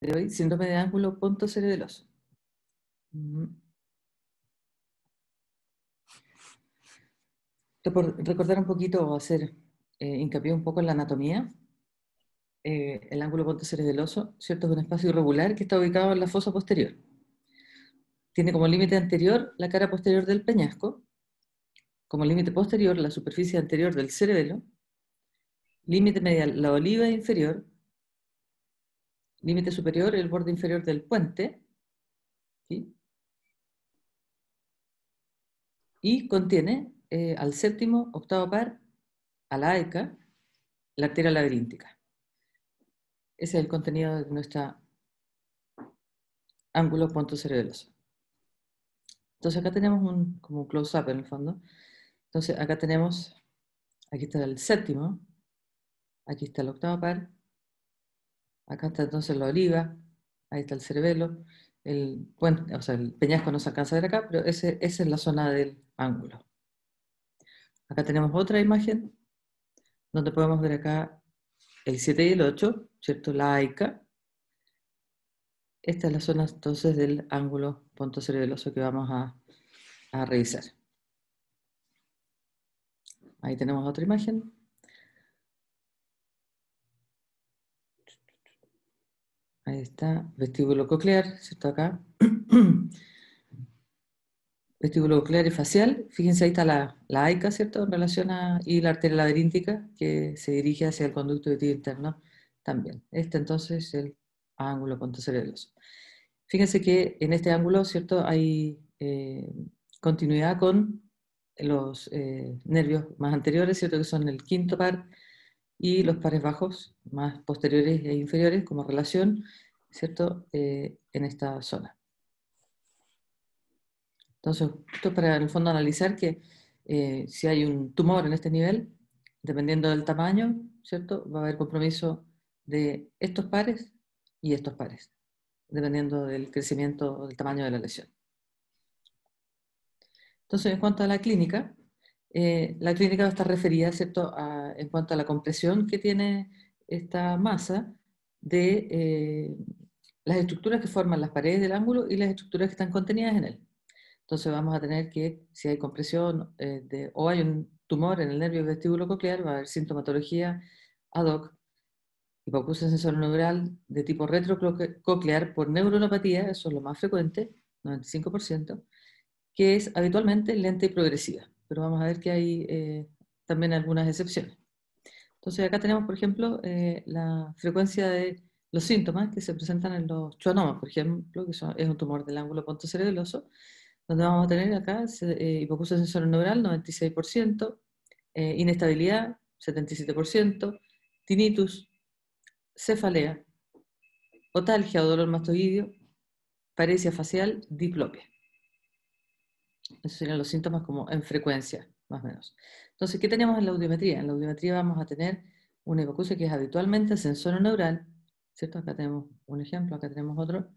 de hoy, síndrome de ángulo pontocerebeloso. Recordar un poquito o hacer hincapié un poco en la anatomía. El ángulo pontocerebeloso, ¿cierto? Es un espacio irregular que está ubicado en la fosa posterior. Tiene como límite anterior la cara posterior del peñasco, como límite posterior la superficie anterior del cerebelo, límite medial la oliva inferior, límite superior el borde inferior del puente, ¿sí? Y contiene al séptimo, octavo par, a la AICA, la arteria laberíntica. Ese es el contenido de nuestra ángulo pontocerebeloso. Entonces acá tenemos como un close-up en el fondo. Entonces acá tenemos, aquí está el séptimo, aquí está el octavo par, acá está entonces la oliva, ahí está el cerebelo, el puente, o sea, el peñasco no se alcanza a ver acá, pero esa es la zona del ángulo. Acá tenemos otra imagen donde podemos ver acá el 7 y el 8, ¿cierto? La AICA. Esta es la zona entonces del ángulo pontocerebeloso que vamos a revisar. Ahí tenemos otra imagen. Ahí está, vestíbulo coclear, ¿cierto? Acá. Vestíbulo coclear y facial. Fíjense, ahí está la AICA, ¿cierto? En relación y la arteria laberíntica que se dirige hacia el conducto auditivo interno también. Este entonces es el ángulo pontocerebeloso. Fíjense que en este ángulo, ¿cierto? Hay continuidad con los nervios más anteriores, ¿cierto? Que son el quinto par y los pares bajos más posteriores e inferiores como relación, ¿cierto? En esta zona. Entonces, esto es para en el fondo analizar que si hay un tumor en este nivel, dependiendo del tamaño, ¿cierto? Va a haber compromiso de estos pares y estos pares, dependiendo del crecimiento o del tamaño de la lesión. Entonces, en cuanto a la clínica va a estar referida, ¿cierto? En cuanto a la compresión que tiene esta masa de las estructuras que forman las paredes del ángulo y las estructuras que están contenidas en él. Entonces vamos a tener que, si hay compresión o hay un tumor en el nervio vestíbulo coclear, va a haber sintomatología ad hoc, hipoacusia sensorineural de tipo retrococlear por neuronopatía, eso es lo más frecuente, 95%, que es habitualmente lenta y progresiva. Pero vamos a ver que hay también algunas excepciones. Entonces acá tenemos, por ejemplo, la frecuencia de los síntomas que se presentan en los schwannomas, por ejemplo, que es un tumor del ángulo pontocerebeloso, donde vamos a tener acá hipoacusia sensorineural, 96%, inestabilidad, 77%, tinnitus, cefalea, otalgia o dolor mastoideo, paresia facial, diplopia. Esos serían los síntomas como en frecuencia, más o menos. Entonces, ¿qué tenemos en la audiometría? En la audiometría vamos a tener una hipoacusia que es habitualmente sensorineural, ¿cierto? Acá tenemos un ejemplo, acá tenemos otro.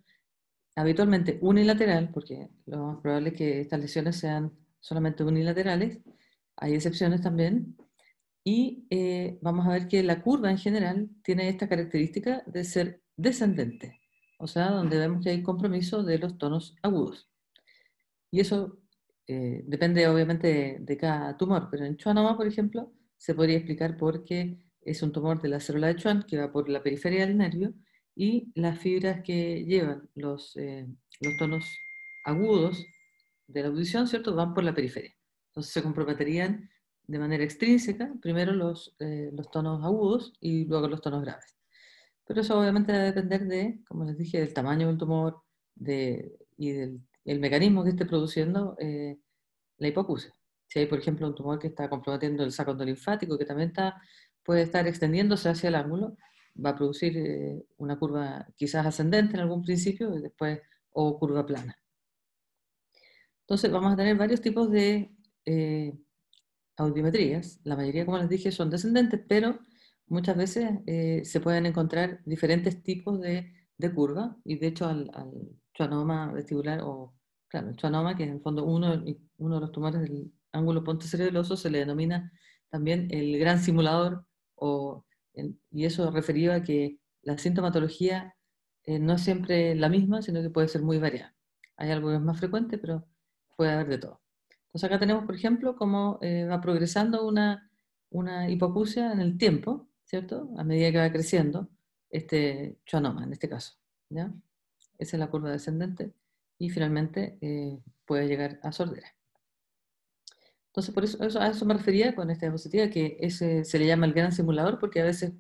Habitualmente unilateral, porque lo más probable es que estas lesiones sean solamente unilaterales, hay excepciones también, y vamos a ver que la curva en general tiene esta característica de ser descendente, o sea, donde vemos que hay compromiso de los tonos agudos. Y eso depende obviamente de cada tumor, pero en schwannoma, por ejemplo, se podría explicar porque es un tumor de la célula de Schwann que va por la periferia del nervio y las fibras que llevan los tonos agudos de la audición, ¿cierto?, van por la periferia. Entonces se comprometerían de manera extrínseca, primero los tonos agudos y luego los tonos graves. Pero eso obviamente debe depender de, como les dije, del tamaño del tumor y del el mecanismo que esté produciendo la hipoacusia. Si hay, por ejemplo, un tumor que está comprometiendo el saco linfático, que también puede estar extendiéndose hacia el ángulo, va a producir una curva quizás ascendente en algún principio y después, o curva plana. Entonces vamos a tener varios tipos de audiometrías. La mayoría, como les dije, son descendentes, pero muchas veces se pueden encontrar diferentes tipos de curva, y de hecho al schwannoma vestibular, o claro, el schwannoma, que es en el fondo uno de los tumores del ángulo pontocerebeloso, se le denomina también el gran simulador, y eso referido a que la sintomatología no es siempre la misma, sino que puede ser muy variada. Hay algo que es más frecuente, pero puede haber de todo. Entonces acá tenemos, por ejemplo, cómo va progresando una hipoacusia en el tiempo, ¿cierto? A medida que va creciendo este schwannoma, en este caso, ¿ya? Esa es la curva descendente y finalmente puede llegar a sordera. Entonces, por eso, a eso me refería con esta diapositiva, que ese se le llama el gran simulador porque a veces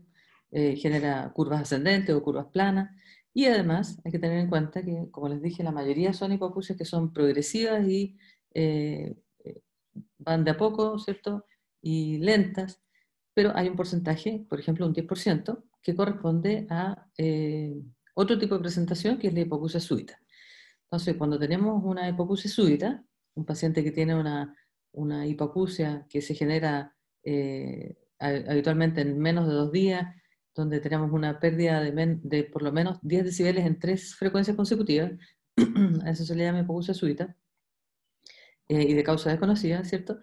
genera curvas ascendentes o curvas planas. Y además hay que tener en cuenta que, como les dije, la mayoría son hipoacusias que son progresivas y eh, eh, van de a poco, ¿cierto? Y lentas, pero hay un porcentaje, por ejemplo, un 10%, que corresponde a otro tipo de presentación, que es la hipoacusia súbita. Entonces, cuando tenemos una hipoacusia súbita, un paciente que tiene una hipoacusia que se genera habitualmente en menos de 2 días, donde tenemos una pérdida de por lo menos 10 decibeles en 3 frecuencias consecutivas, a eso se le llama hipoacusia súbita, y de causa desconocida, ¿cierto?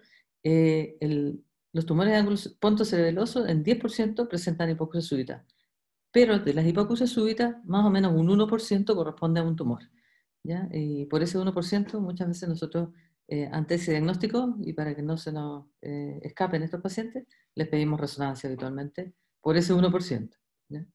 Los tumores de ángulo pontocerebeloso en 10% presentan hipoacusia súbita, pero de las hipoacusias súbitas, más o menos un 1% corresponde a un tumor, ¿ya? Y por ese 1% muchas veces nosotros, ante ese diagnóstico, y para que no se nos escapen estos pacientes, les pedimos resonancia habitualmente por ese 1%, ¿ya?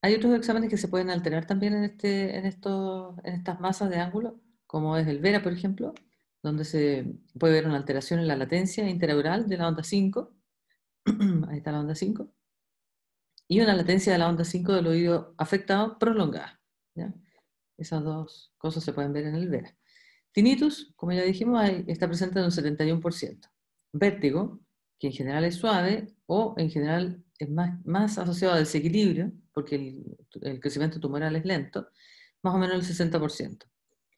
Hay otros exámenes que se pueden alterar también en estas masas de ángulo, como es el VERA, por ejemplo, donde se puede ver una alteración en la latencia interaural de la onda 5, ahí está la onda 5, y una latencia de la onda 5 del oído afectado prolongada, ¿ya? Esas dos cosas se pueden ver en el VERA. Tinnitus, como ya dijimos, está presente en un 71%. Vértigo, que en general es suave o en general es más asociado al desequilibrio, porque el crecimiento tumoral es lento, más o menos el 60%.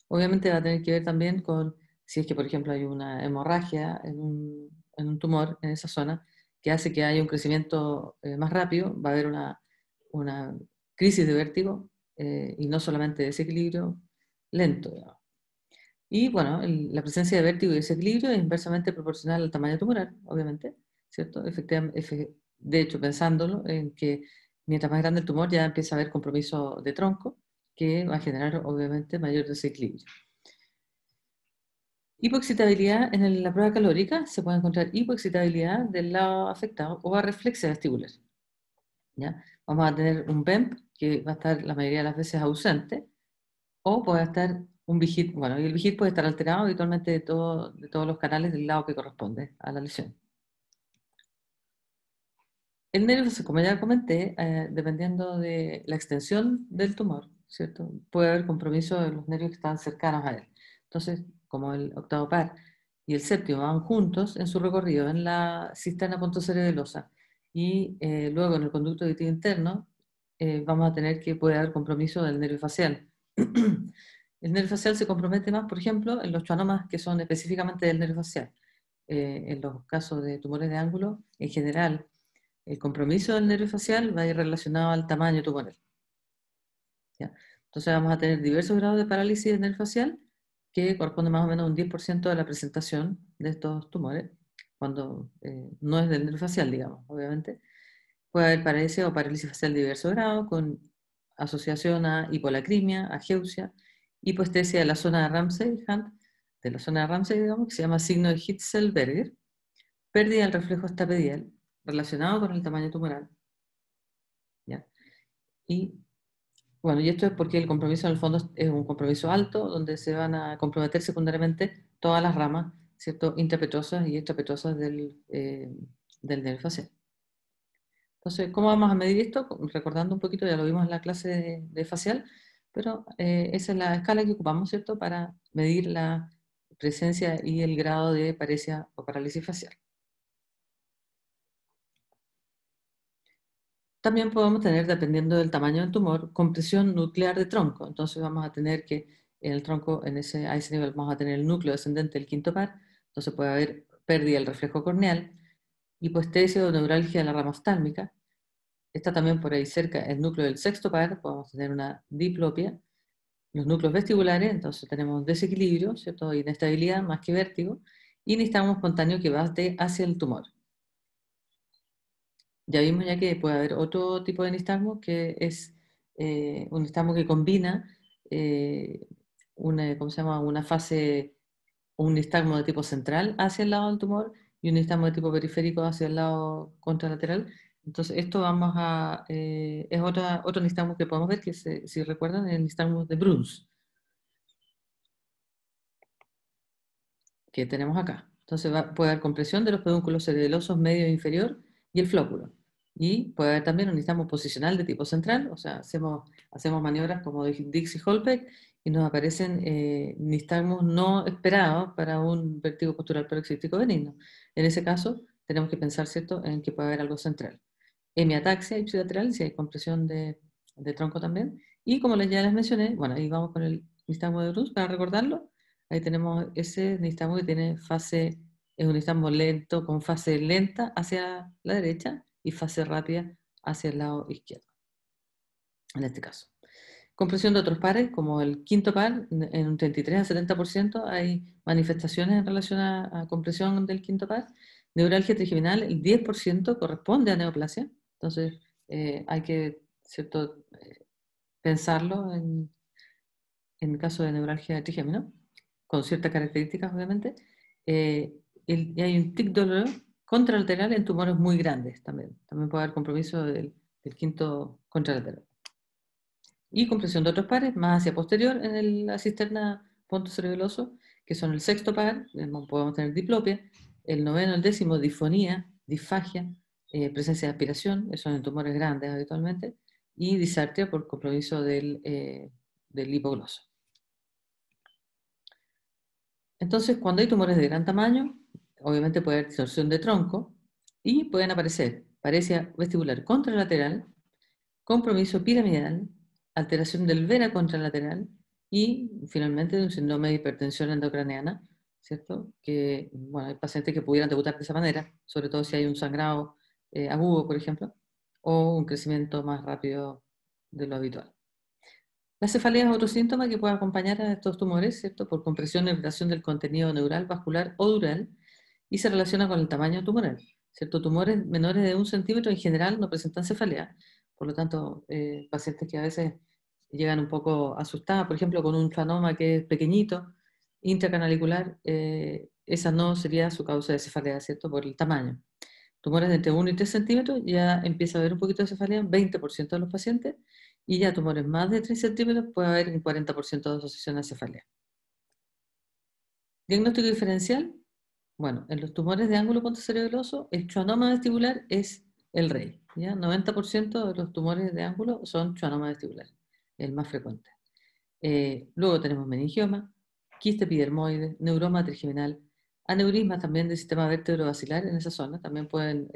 Obviamente va a tener que ver también con si es que, por ejemplo, hay una hemorragia en un tumor en esa zona que hace que haya un crecimiento más rápido, va a haber una crisis de vértigo y no solamente desequilibrio lento, digamos. Y bueno, la presencia de vértigo y desequilibrio es inversamente proporcional al tamaño tumoral, obviamente, ¿cierto? Efectivamente, de hecho, pensándolo en que mientras más grande el tumor ya empieza a haber compromiso de tronco que va a generar obviamente mayor desequilibrio. Hipoexcitabilidad en la prueba calórica, se puede encontrar hipoexcitabilidad del lado afectado o arreflexia vestibular, ¿ya? Vamos a tener un BEMP que va a estar la mayoría de las veces ausente, o puede estar un VIGIT, bueno, y el VIGIT puede estar alterado habitualmente de todos los canales del lado que corresponde a la lesión. El nervio, como ya comenté, dependiendo de la extensión del tumor, ¿cierto? Puede haber compromiso de los nervios que están cercanos a él. Entonces, como el octavo par y el séptimo van juntos en su recorrido en la cisterna pontocerebelosa y luego en el conducto auditivo interno, vamos a tener que puede haber compromiso del nervio facial. El nervio facial se compromete más, por ejemplo, en los schwannomas que son específicamente del nervio facial. En los casos de tumores de ángulo, en general, el compromiso del nervio facial va a ir relacionado al tamaño tumoral, ¿ya? Entonces vamos a tener diversos grados de parálisis del nervio facial que corresponde más o menos a un 10% de la presentación de estos tumores, cuando no es del nervio facial, digamos, obviamente. Puede haber parálisis o parálisis facial de diverso grado, con asociación a hipolacrimia, ageusia, hipoestesia de la zona de Ramsay-Hunt, de la zona de Ramsay, digamos, que se llama signo de Hitzelberger, pérdida del reflejo estapedial relacionado con el tamaño tumoral, ¿ya? Y bueno, y esto es porque el compromiso en el fondo es un compromiso alto, donde se van a comprometer secundariamente todas las ramas, ¿cierto? Intrapetrosas y extrapetrosas del nervio facial. Entonces, ¿cómo vamos a medir esto? Recordando un poquito, ya lo vimos en la clase de facial, pero esa es la escala que ocupamos, ¿cierto? Para medir la presencia y el grado de paresia o parálisis facial. También podemos tener, dependiendo del tamaño del tumor, compresión nuclear de tronco. Entonces vamos a tener que en el tronco, a ese nivel, vamos a tener el núcleo descendente del quinto par. Entonces puede haber pérdida del reflejo corneal, hipoestesia o neuralgia de la rama oftálmica. Está también por ahí cerca el núcleo del sexto par, podemos tener una diplopia. Los núcleos vestibulares, entonces tenemos desequilibrio, ¿cierto? Inestabilidad más que vértigo. Y necesitamos espontáneo que va hacia el tumor. Ya vimos ya que puede haber otro tipo de nistagmo que es un nistagmo que combina ¿cómo se llama? Una fase, un nistagmo de tipo central hacia el lado del tumor y un nistagmo de tipo periférico hacia el lado contralateral. Entonces, esto es otro nistagmo que podemos ver, que si recuerdan, el nistagmo de Bruns, que tenemos acá. Entonces puede haber compresión de los pedúnculos cerebelosos medio e inferior y el flóculo. Y puede haber también un nistagmo posicional de tipo central, o sea, hacemos maniobras como Dixie-Holbeck y nos aparecen nistagmos no esperados para un vértigo postural paroxístico benigno. En ese caso, tenemos que pensar, ¿cierto?, en que puede haber algo central. Hemiataxia ipsilateral, si hay compresión de tronco también. Y como ya les mencioné, bueno, ahí vamos con el nistagmo de Bruns para recordarlo. Ahí tenemos ese nistagmo que tiene es un nistagmo lento, con fase lenta hacia la derecha y fase rápida hacia el lado izquierdo, en este caso. Compresión de otros pares, como el quinto par, en un 33 a 70% hay manifestaciones en relación a compresión del quinto par. Neuralgia trigeminal, el 10% corresponde a neoplasia. Entonces, hay que, ¿cierto?, pensarlo en el caso de neuralgia trigémino, con ciertas características, obviamente. Y hay un tic dolor contralateral en tumores muy grandes también. También puede haber compromiso del quinto contralateral. Y compresión de otros pares, más hacia posterior en la cisterna pontocerebeloso, que son el sexto par, podemos tener diplopia, el noveno, el décimo, disfonía, disfagia, presencia de aspiración, eso en tumores grandes habitualmente, y disartria por compromiso del hipogloso. Entonces, cuando hay tumores de gran tamaño, obviamente puede haber distorsión de tronco y pueden aparecer paresia vestibular contralateral, compromiso piramidal, alteración del vena contralateral y finalmente un síndrome de hipertensión endocraneana, ¿cierto? Que, bueno, hay pacientes que pudieran debutar de esa manera, sobre todo si hay un sangrado agudo, por ejemplo, o un crecimiento más rápido de lo habitual. La cefalea es otro síntoma que puede acompañar a estos tumores, ¿cierto?, por compresión y irritación del contenido neural, vascular o dural, y se relaciona con el tamaño tumoral, ¿cierto? Tumores menores de 1 centímetro en general no presentan cefalea, por lo tanto, pacientes que a veces llegan un poco asustados, por ejemplo, con un schwannoma que es pequeñito, intracanalicular, esa no sería su causa de cefalea, ¿cierto?, por el tamaño. Tumores de entre 1 y 3 centímetros ya empieza a haber un poquito de cefalea en 20% de los pacientes, y ya tumores más de 3 centímetros puede haber un 40% de asociación a cefalea. Diagnóstico diferencial. Bueno, en los tumores de ángulo pontocerebeloso, el schwannoma vestibular es el rey. ¿Ya? 90% de los tumores de ángulo son schwannoma vestibular, el más frecuente. Luego tenemos meningioma, quiste epidermoide, neuroma trigeminal, aneurismas también del sistema vértebro-basilar en esa zona, también pueden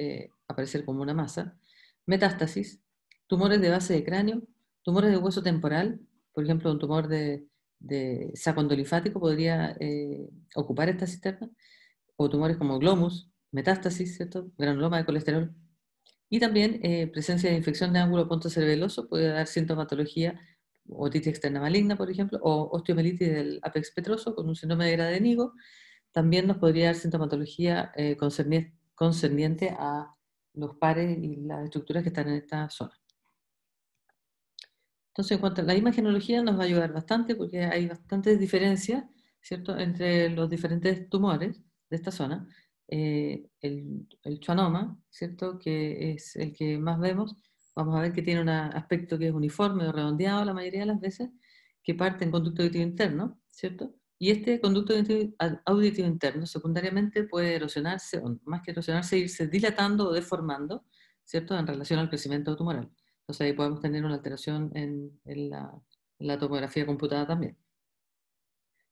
aparecer como una masa, metástasis, tumores de base de cráneo, tumores de hueso temporal, por ejemplo, un tumor de saco endolifático podría ocupar esta cisterna, o tumores como glomus, metástasis, ¿cierto?, granuloma de colesterol. Y también presencia de infección de ángulo pontocerebeloso puede dar sintomatología, otitis externa maligna, por ejemplo, o osteomelitis del apex petroso con un síndrome de Grade-Nigo. También nos podría dar sintomatología concerniente a los pares y las estructuras que están en esta zona. Entonces, en cuanto a la imagenología, nos va a ayudar bastante porque hay bastantes diferencias, ¿cierto?, entre los diferentes tumores de esta zona. El schwannoma, ¿cierto?, que es el que más vemos, vamos a ver que tiene un aspecto que es uniforme o redondeado la mayoría de las veces, que parte en conducto auditivo interno, ¿cierto? Y este conducto auditivo interno secundariamente puede erosionarse, o más que erosionarse, irse dilatando o deformando, ¿cierto?, en relación al crecimiento tumoral. Entonces ahí podemos tener una alteración en la tomografía computada también.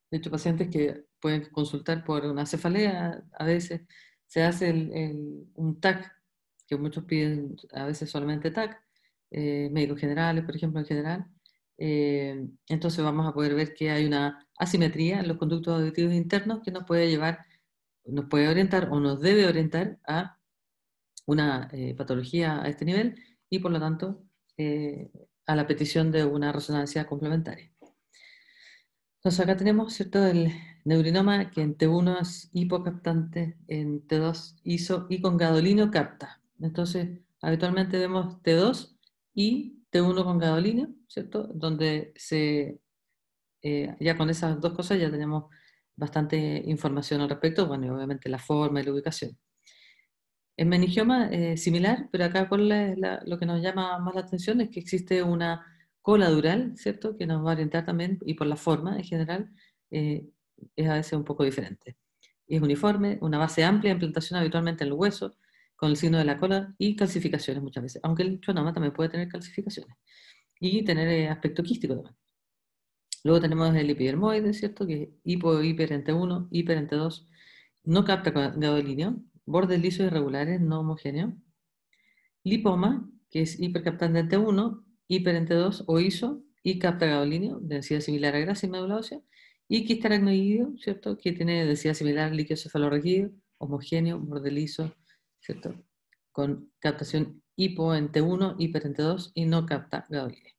De hecho, pacientes que pueden consultar por una cefalea, a veces se hace un TAC, que muchos piden a veces solamente TAC, médicos generales, por ejemplo, en general. Entonces vamos a poder ver que hay una asimetría en los conductos auditivos internos que nos puede nos puede orientar o nos debe orientar a una patología a este nivel y por lo tanto a la petición de una resonancia complementaria. Entonces acá tenemos, ¿cierto?, el neurinoma que en T1 es hipocaptante, en T2 ISO y con gadolino capta. Entonces habitualmente vemos T2 y T1 con gadolinio, ¿cierto? Donde ya con esas dos cosas ya tenemos bastante información al respecto, bueno, y obviamente la forma y la ubicación. En meningioma similar, pero acá lo que nos llama más la atención es que existe una cola dural, ¿cierto? Que nos va a orientar también, y por la forma en general, eh, es a veces un poco diferente. Es uniforme, una base amplia de implantación habitualmente en el hueso, con el signo de la cola y calcificaciones muchas veces, aunque el schwannoma también puede tener calcificaciones y tener aspecto quístico también. Luego tenemos el epidermoide, ¿cierto? Que es hiper ente 1, hiper ente 2, no capta gadolinio, bordes lisos irregulares, no homogéneos. Lipoma, que es hipercaptante ente 1, hiper ente 2 o ISO, y capta gadolinio, densidad similar a grasa y médula ósea. Y quista aracnoideo, ¿cierto? Que tiene densidad similar al líquido cefalorraquídeo, homogéneo, borde liso, ¿cierto? Con captación hipo ente 1, hiper ente 2 y no capta gadolinio.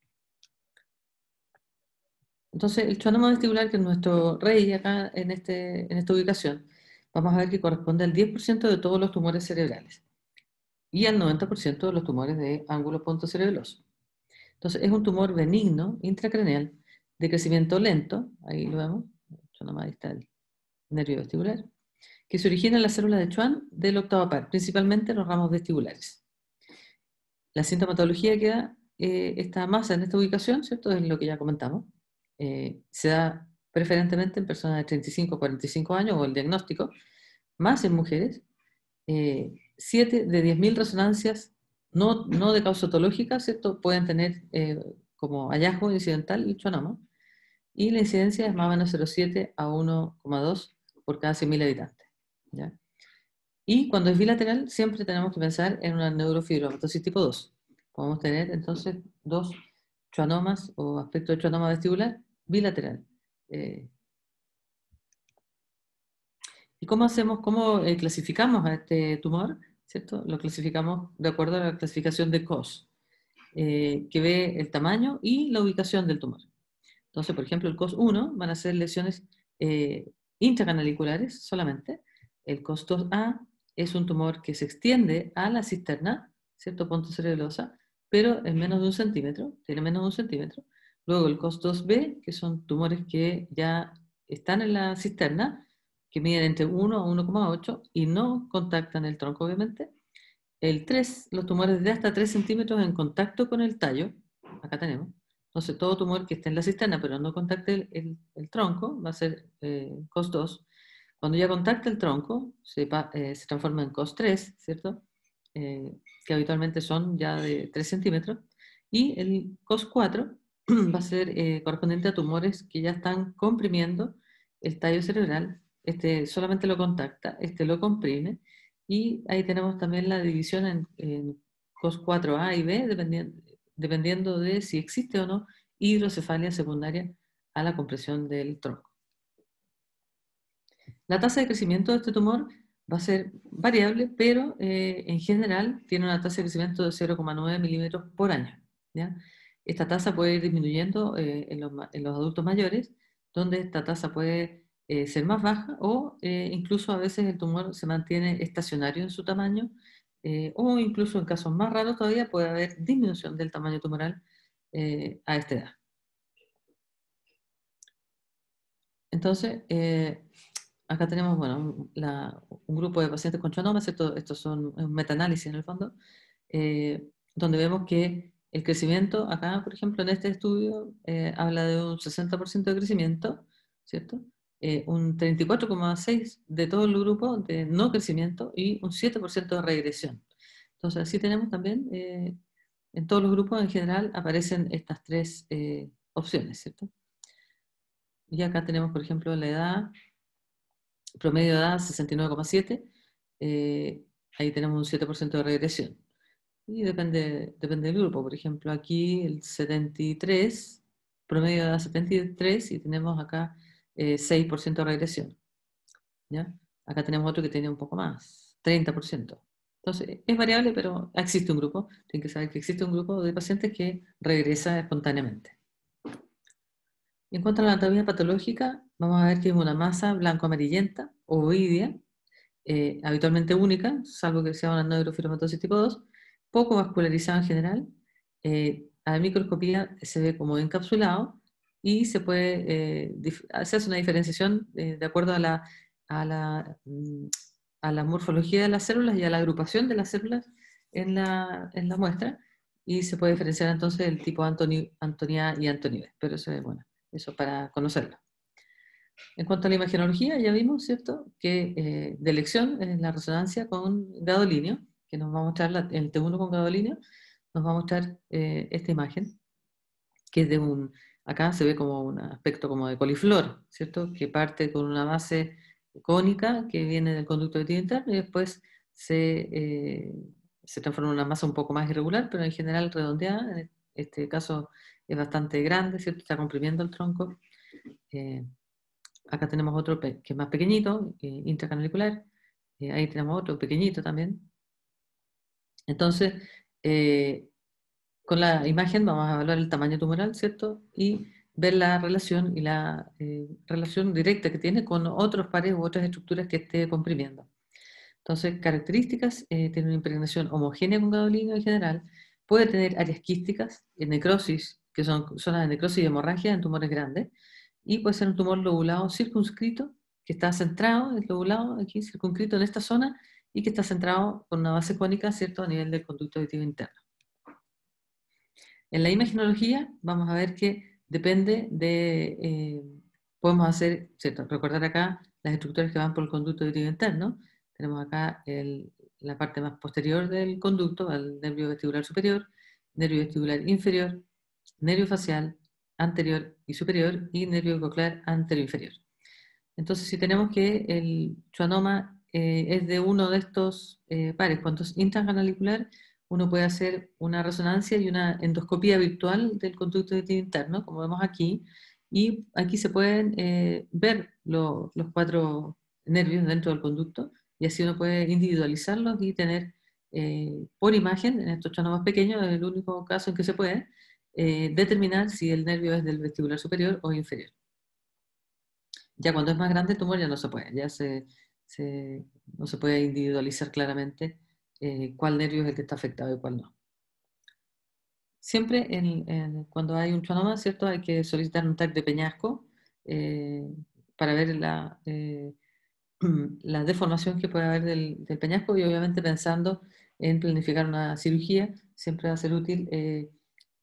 Entonces, el schwannoma vestibular, que es nuestro rey acá en esta ubicación, vamos a ver que corresponde al 10% de todos los tumores cerebrales y al 90% de los tumores de ángulo pontocerebeloso. Entonces, es un tumor benigno, intracraneal, de crecimiento lento, ahí lo vemos, schwannoma, ahí está el nervio vestibular, que se origina en las células de Schwann del octavo par, principalmente en los ramos vestibulares. La sintomatología que da esta masa en esta ubicación, ¿cierto? Es lo que ya comentamos. Se da preferentemente en personas de 35 a 45 años o el diagnóstico, más en mujeres. 7 de 10.000 resonancias no de causa otológica, ¿cierto? Pueden tener como hallazgo incidental el schwannoma. Y la incidencia es más o menos 0,7 a 1,2 por cada 100.000 habitantes. ¿Ya? Y cuando es bilateral, siempre tenemos que pensar en una neurofibromatosis tipo 2. Podemos tener entonces dos schwannomas o aspecto de schwannoma vestibular bilateral. ¿Y cómo hacemos, clasificamos a este tumor? ¿Cierto? Lo clasificamos de acuerdo a la clasificación de COS, que ve el tamaño y la ubicación del tumor. Entonces, por ejemplo, el COS1 van a ser lesiones intracanaliculares solamente. El COS2A es un tumor que se extiende a la cisterna, ¿cierto? Pontocerebelosa, pero en menos de 1 centímetro, tiene menos de 1 centímetro. Luego el COS2B, que son tumores que ya están en la cisterna, que miden entre 1 a 1,8 y no contactan el tronco, obviamente. El 3, los tumores de hasta 3 centímetros en contacto con el tallo, acá tenemos. Entonces, todo tumor que esté en la cisterna pero no contacte el tronco va a ser COS2. Cuando ya contacta el tronco, se transforma en COS3, ¿cierto? Que habitualmente son ya de 3 centímetros. Y el COS4 va a ser correspondiente a tumores que ya están comprimiendo el tallo cerebral. Este solamente lo contacta, este lo comprime. Y ahí tenemos también la división en COS4A y B, dependiendo de si existe o no hidrocefalia secundaria a la compresión del tronco. La tasa de crecimiento de este tumor va a ser variable, pero en general tiene una tasa de crecimiento de 0,9 milímetros por año. ¿Ya? Esta tasa puede ir disminuyendo en los adultos mayores, donde esta tasa puede ser más baja o incluso a veces el tumor se mantiene estacionario en su tamaño o incluso en casos más raros todavía puede haber disminución del tamaño tumoral a esta edad. Entonces, acá tenemos bueno, un grupo de pacientes con schwannomas, estos son un metaanálisis en el fondo, donde vemos que el crecimiento, acá por ejemplo en este estudio, habla de un 60% de crecimiento, ¿cierto? Un 34,6% de todo el grupo de no crecimiento y un 7% de regresión. Entonces así tenemos también, en todos los grupos en general aparecen estas tres opciones, ¿cierto? Y acá tenemos por ejemplo la edad, promedio de edad 69,7, ahí tenemos un 7% de regresión. Y depende del grupo. Por ejemplo, aquí el 73, promedio de edad 73, y tenemos acá 6% de regresión. ¿Ya? Acá tenemos otro que tiene un poco más, 30%. Entonces, es variable, pero existe un grupo. Tienen que saber que existe un grupo de pacientes que regresa espontáneamente. En cuanto a la anatomía patológica, vamos a ver que es una masa blanco-amarillenta, ovoidea, habitualmente única, salvo que sea una neurofibromatosis tipo 2, poco vascularizada en general, a microscopía se ve como encapsulado y se puede, se hace una diferenciación de acuerdo a a la morfología de las células y a la agrupación de las células en la muestra, y se puede diferenciar entonces el tipo Antonia y Antonides, pero eso es bueno, eso para conocerlo. En cuanto a la imagenología, ya vimos, ¿cierto?, que de elección en la resonancia con gadolínio, que nos va a mostrar el T1 con gadolínio, nos va a mostrar esta imagen, que es de acá se ve como un aspecto como de coliflor, ¿cierto?, que parte con una base cónica que viene del conducto de interno y después se transforma en una masa un poco más irregular, pero en general redondeada. En este caso es bastante grande, ¿cierto?, está comprimiendo el tronco. Acá tenemos otro que es más pequeñito, intracanalicular. Ahí tenemos otro pequeñito también. Entonces, con la imagen vamos a evaluar el tamaño tumoral, ¿cierto? Y ver la relación y la relación directa que tiene con otros pares u otras estructuras que esté comprimiendo. Entonces, características, tiene una impregnación homogénea con gadolínio en general, puede tener áreas quísticas, necrosis, que son zonas de necrosis y hemorragia en tumores grandes, y puede ser un tumor lobulado circunscrito, que está centrado, es lobulado aquí, circunscrito en esta zona, y que está centrado con una base cónica, ¿cierto?, a nivel del conducto auditivo interno. En la imagenología vamos a ver que depende podemos hacer, ¿cierto?, recordar acá las estructuras que van por el conducto auditivo interno. Tenemos acá la parte más posterior del conducto, el nervio vestibular superior, nervio vestibular inferior, nervio facial anterior y superior, y nervio coclear anterior inferior. Entonces, si tenemos que el schwannoma es de uno de estos pares, cuando es intracanalicular, uno puede hacer una resonancia y una endoscopía virtual del conducto auditivo interno, como vemos aquí, y aquí se pueden ver los 4 nervios dentro del conducto, y así uno puede individualizarlos y tener por imagen, en estos schwannomas pequeños, es el único caso en que se puede determinar si el nervio es del vestibular superior o inferior. Ya cuando es más grande el tumor ya no se puede, no se puede individualizar claramente cuál nervio es el que está afectado y cuál no. Siempre cuando hay un schwannoma, ¿cierto?, hay que solicitar un TAC de peñasco para ver la deformación que puede haber del peñasco, y obviamente pensando en planificar una cirugía, siempre va a ser útil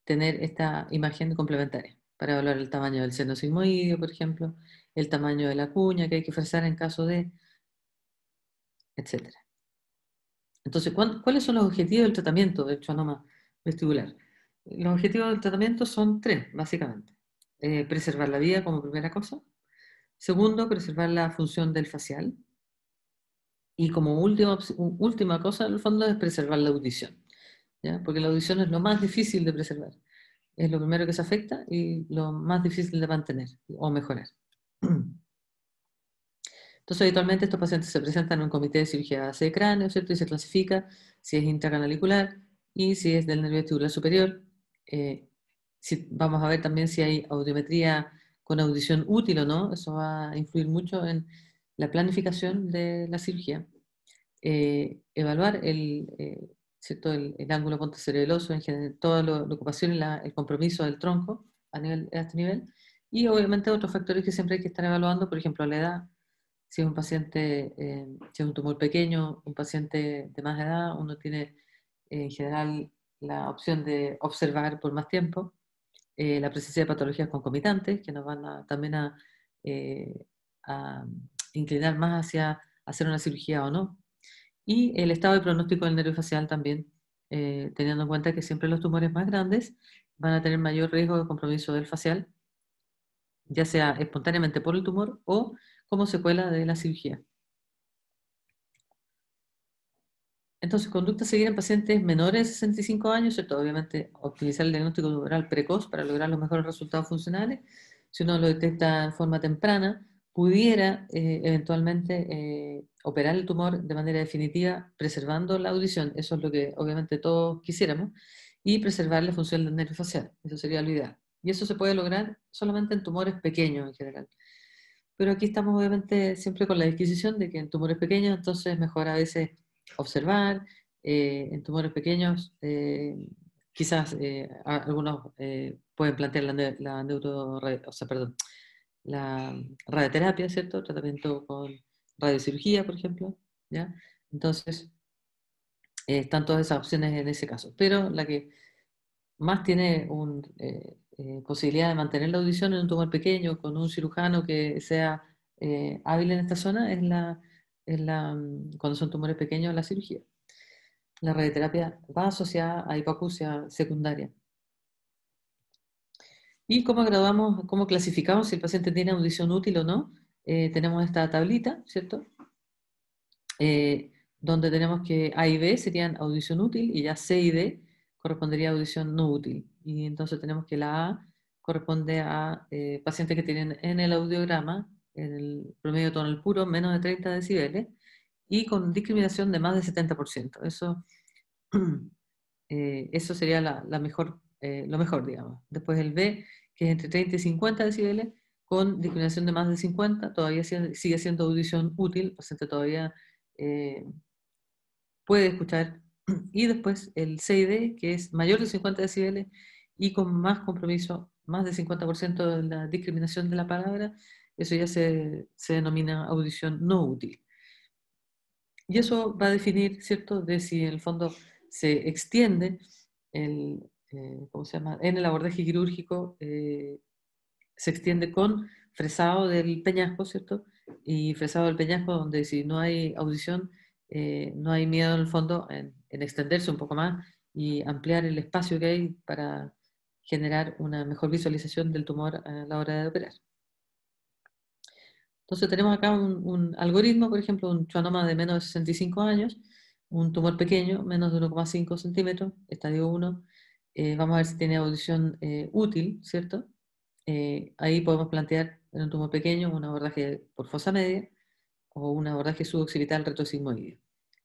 tener esta imagen complementaria para evaluar el tamaño del seno sigmoideo, por ejemplo, el tamaño de la cuña que hay que fresar en caso de, etc. Entonces, ¿cuáles son los objetivos del tratamiento del schwannoma vestibular? Los objetivos del tratamiento son 3, básicamente. Preservar la vida como primera cosa. Segundo, preservar la función del facial. Y como última cosa, en el fondo, es preservar la audición, ¿ya? Porque la audición es lo más difícil de preservar. Es lo primero que se afecta y lo más difícil de mantener o mejorar. Entonces, habitualmente estos pacientes se presentan en un comité de cirugía base de cráneo, ¿cierto? Y se clasifica si es intracanalicular y si es del nervio vestibular superior. Vamos a ver también si hay audiometría con audición útil o no. Eso va a influir mucho en la planificación de la cirugía. Evaluar ¿cierto?, el ángulo pontocerebeloso, en general, toda la ocupación y el compromiso del tronco a este nivel. Y obviamente otros factores que siempre hay que estar evaluando, por ejemplo, la edad. Si es un paciente, si es un tumor pequeño, un paciente de más edad, uno tiene en general la opción de observar por más tiempo la presencia de patologías concomitantes que nos van también a inclinar más hacia hacer una cirugía o no. Y el estado de pronóstico del nervio facial también, teniendo en cuenta que siempre los tumores más grandes van a tener mayor riesgo de compromiso del facial, ya sea espontáneamente por el tumor o como secuela de la cirugía. Entonces, conducta a seguir en pacientes menores de 65 años, ¿cierto? Obviamente, optimizar el diagnóstico tumoral precoz para lograr los mejores resultados funcionales. Si uno lo detecta en forma temprana, pudiera eventualmente operar el tumor de manera definitiva, preservando la audición. Eso es lo que obviamente todos quisiéramos. Y preservar la función del nervio facial. Eso sería lo ideal. Y eso se puede lograr solamente en tumores pequeños en general. Pero aquí estamos obviamente siempre con la disquisición de que en tumores pequeños entonces es mejor a veces observar, en tumores pequeños quizás algunos pueden plantear la radioterapia, ¿cierto? Tratamiento con radiocirugía, por ejemplo, ¿ya? Entonces, están todas esas opciones en ese caso. Pero la que más tiene posibilidad de mantener la audición en un tumor pequeño con un cirujano que sea hábil en esta zona cuando son tumores pequeños, la cirugía. La radioterapia va asociada a hipoacusia secundaria. ¿Y cómo graduamos, cómo clasificamos si el paciente tiene audición útil o no? Tenemos esta tablita, ¿cierto? Donde tenemos que A y B serían audición útil y ya C y D correspondería a audición no útil. Y entonces tenemos que la A corresponde a pacientes que tienen en el audiograma, en el promedio tonal puro, menos de 30 decibeles y con discriminación de más del 70%. Eso sería lo mejor, digamos. Después el B, que es entre 30 y 50 decibeles, con discriminación de más de 50, todavía sigue siendo audición útil, el paciente todavía puede escuchar. Y después el C y D, que es mayor de 50 decibeles y con más compromiso, más del 50% de la discriminación de la palabra, eso ya se denomina audición no útil. Y eso va a definir, ¿cierto?, de si en el fondo se extiende ¿cómo se llama? En el abordaje quirúrgico, se extiende con fresado del peñasco, ¿cierto? Y fresado del peñasco donde si no hay audición, no hay miedo en el fondo en extenderse un poco más y ampliar el espacio que hay para generar una mejor visualización del tumor a la hora de operar. Entonces tenemos acá un algoritmo, por ejemplo, un schwannoma de menos de 65 años, un tumor pequeño, menos de 1,5 centímetros, estadio 1. Vamos a ver si tiene audición útil, ¿cierto? Ahí podemos plantear en un tumor pequeño un abordaje por fosa media o un abordaje suboccipital retrosigmoideo,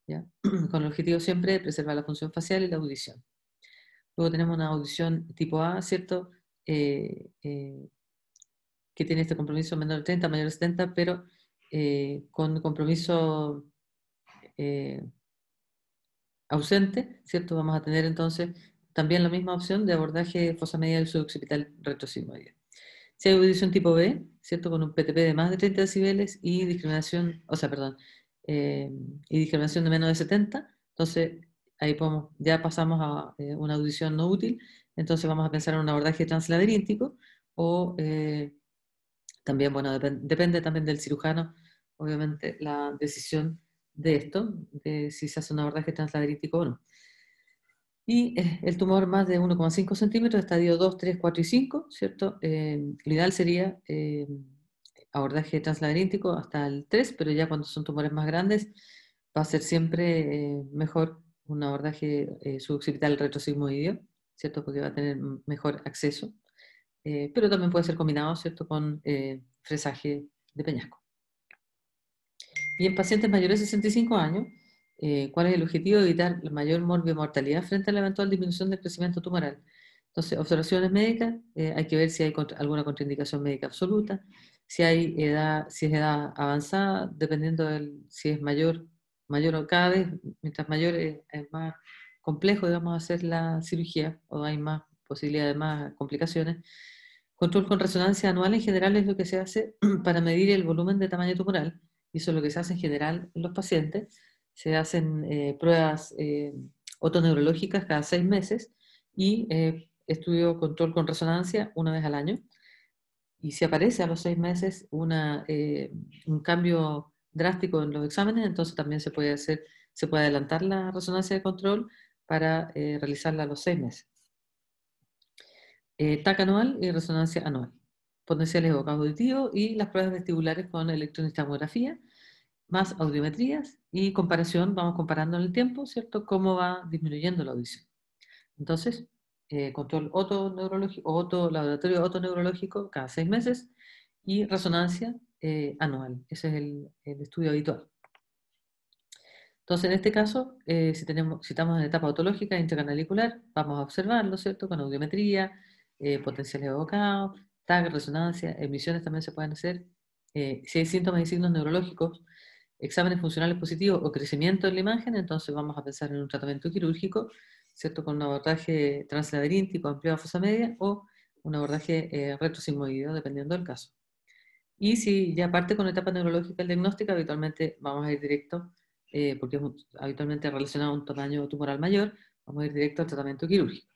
¿ya? Con el objetivo siempre de preservar la función facial y la audición. Luego tenemos una audición tipo A, ¿cierto? Que tiene este compromiso menor de 30, mayor de 70, pero con compromiso ausente, ¿cierto? Vamos a tener entonces también la misma opción de abordaje fosa media del suboccipital retrosigmoideo. Si hay audición tipo B, ¿cierto? Con un PTP de más de 30 decibeles y discriminación, y discriminación de menos de 70, entonces ahí ya pasamos a una audición no útil, entonces vamos a pensar en un abordaje translaberíntico o también, bueno, depende también del cirujano, obviamente, la decisión de esto, de si se hace un abordaje translaberíntico o no. Y el tumor más de 1,5 centímetros, estadio 2, 3, 4 y 5, ¿cierto? Lo ideal sería abordaje translaberíntico hasta el 3, pero ya cuando son tumores más grandes va a ser siempre mejor un abordaje suboccipital retrosigmoideo, ¿cierto? Porque va a tener mejor acceso. Pero también puede ser combinado, ¿cierto?, con fresaje de peñasco. Y en pacientes mayores de 65 años, ¿cuál es el objetivo? Evitar la mayor morbimortalidad frente a la eventual disminución del crecimiento tumoral. Entonces, observaciones médicas, hay que ver si hay alguna contraindicación médica absoluta, si es edad avanzada, dependiendo si es mayor o cada vez, mientras mayor es más complejo, digamos, hacer la cirugía o hay más posibilidades, más complicaciones. Control con resonancia anual en general es lo que se hace para medir el volumen de tamaño tumoral, y eso es lo que se hace en general en los pacientes. Se hacen pruebas otoneurológicas cada 6 meses y estudio control con resonancia una vez al año. Y si aparece a los 6 meses un cambio drástico en los exámenes, entonces también se puede adelantar la resonancia de control para realizarla a los 6 meses. TAC anual y resonancia anual, potenciales evocados auditivos y las pruebas vestibulares con electroencefalografía, más audiometrías y comparación, vamos comparando en el tiempo, ¿cierto?, cómo va disminuyendo la audición. Entonces, control otoneurológico o laboratorio otoneurológico cada 6 meses y resonancia anual. Ese es el estudio habitual. Entonces, en este caso, si estamos en etapa otológica intracanalicular, vamos a observarlo, ¿cierto?, con audiometría, potenciales evocados, TAC, resonancia, emisiones también se pueden hacer. Si hay síntomas y signos neurológicos, exámenes funcionales positivos o crecimiento en la imagen, entonces vamos a pensar en un tratamiento quirúrgico, ¿cierto? Con un abordaje translaberíntico ampliado a fosa media o un abordaje retrosigmoideo, dependiendo del caso. Y si ya parte con etapa neurológica el diagnóstico, habitualmente vamos a ir directo, porque es habitualmente relacionado a un tamaño tumoral mayor, vamos a ir directo al tratamiento quirúrgico.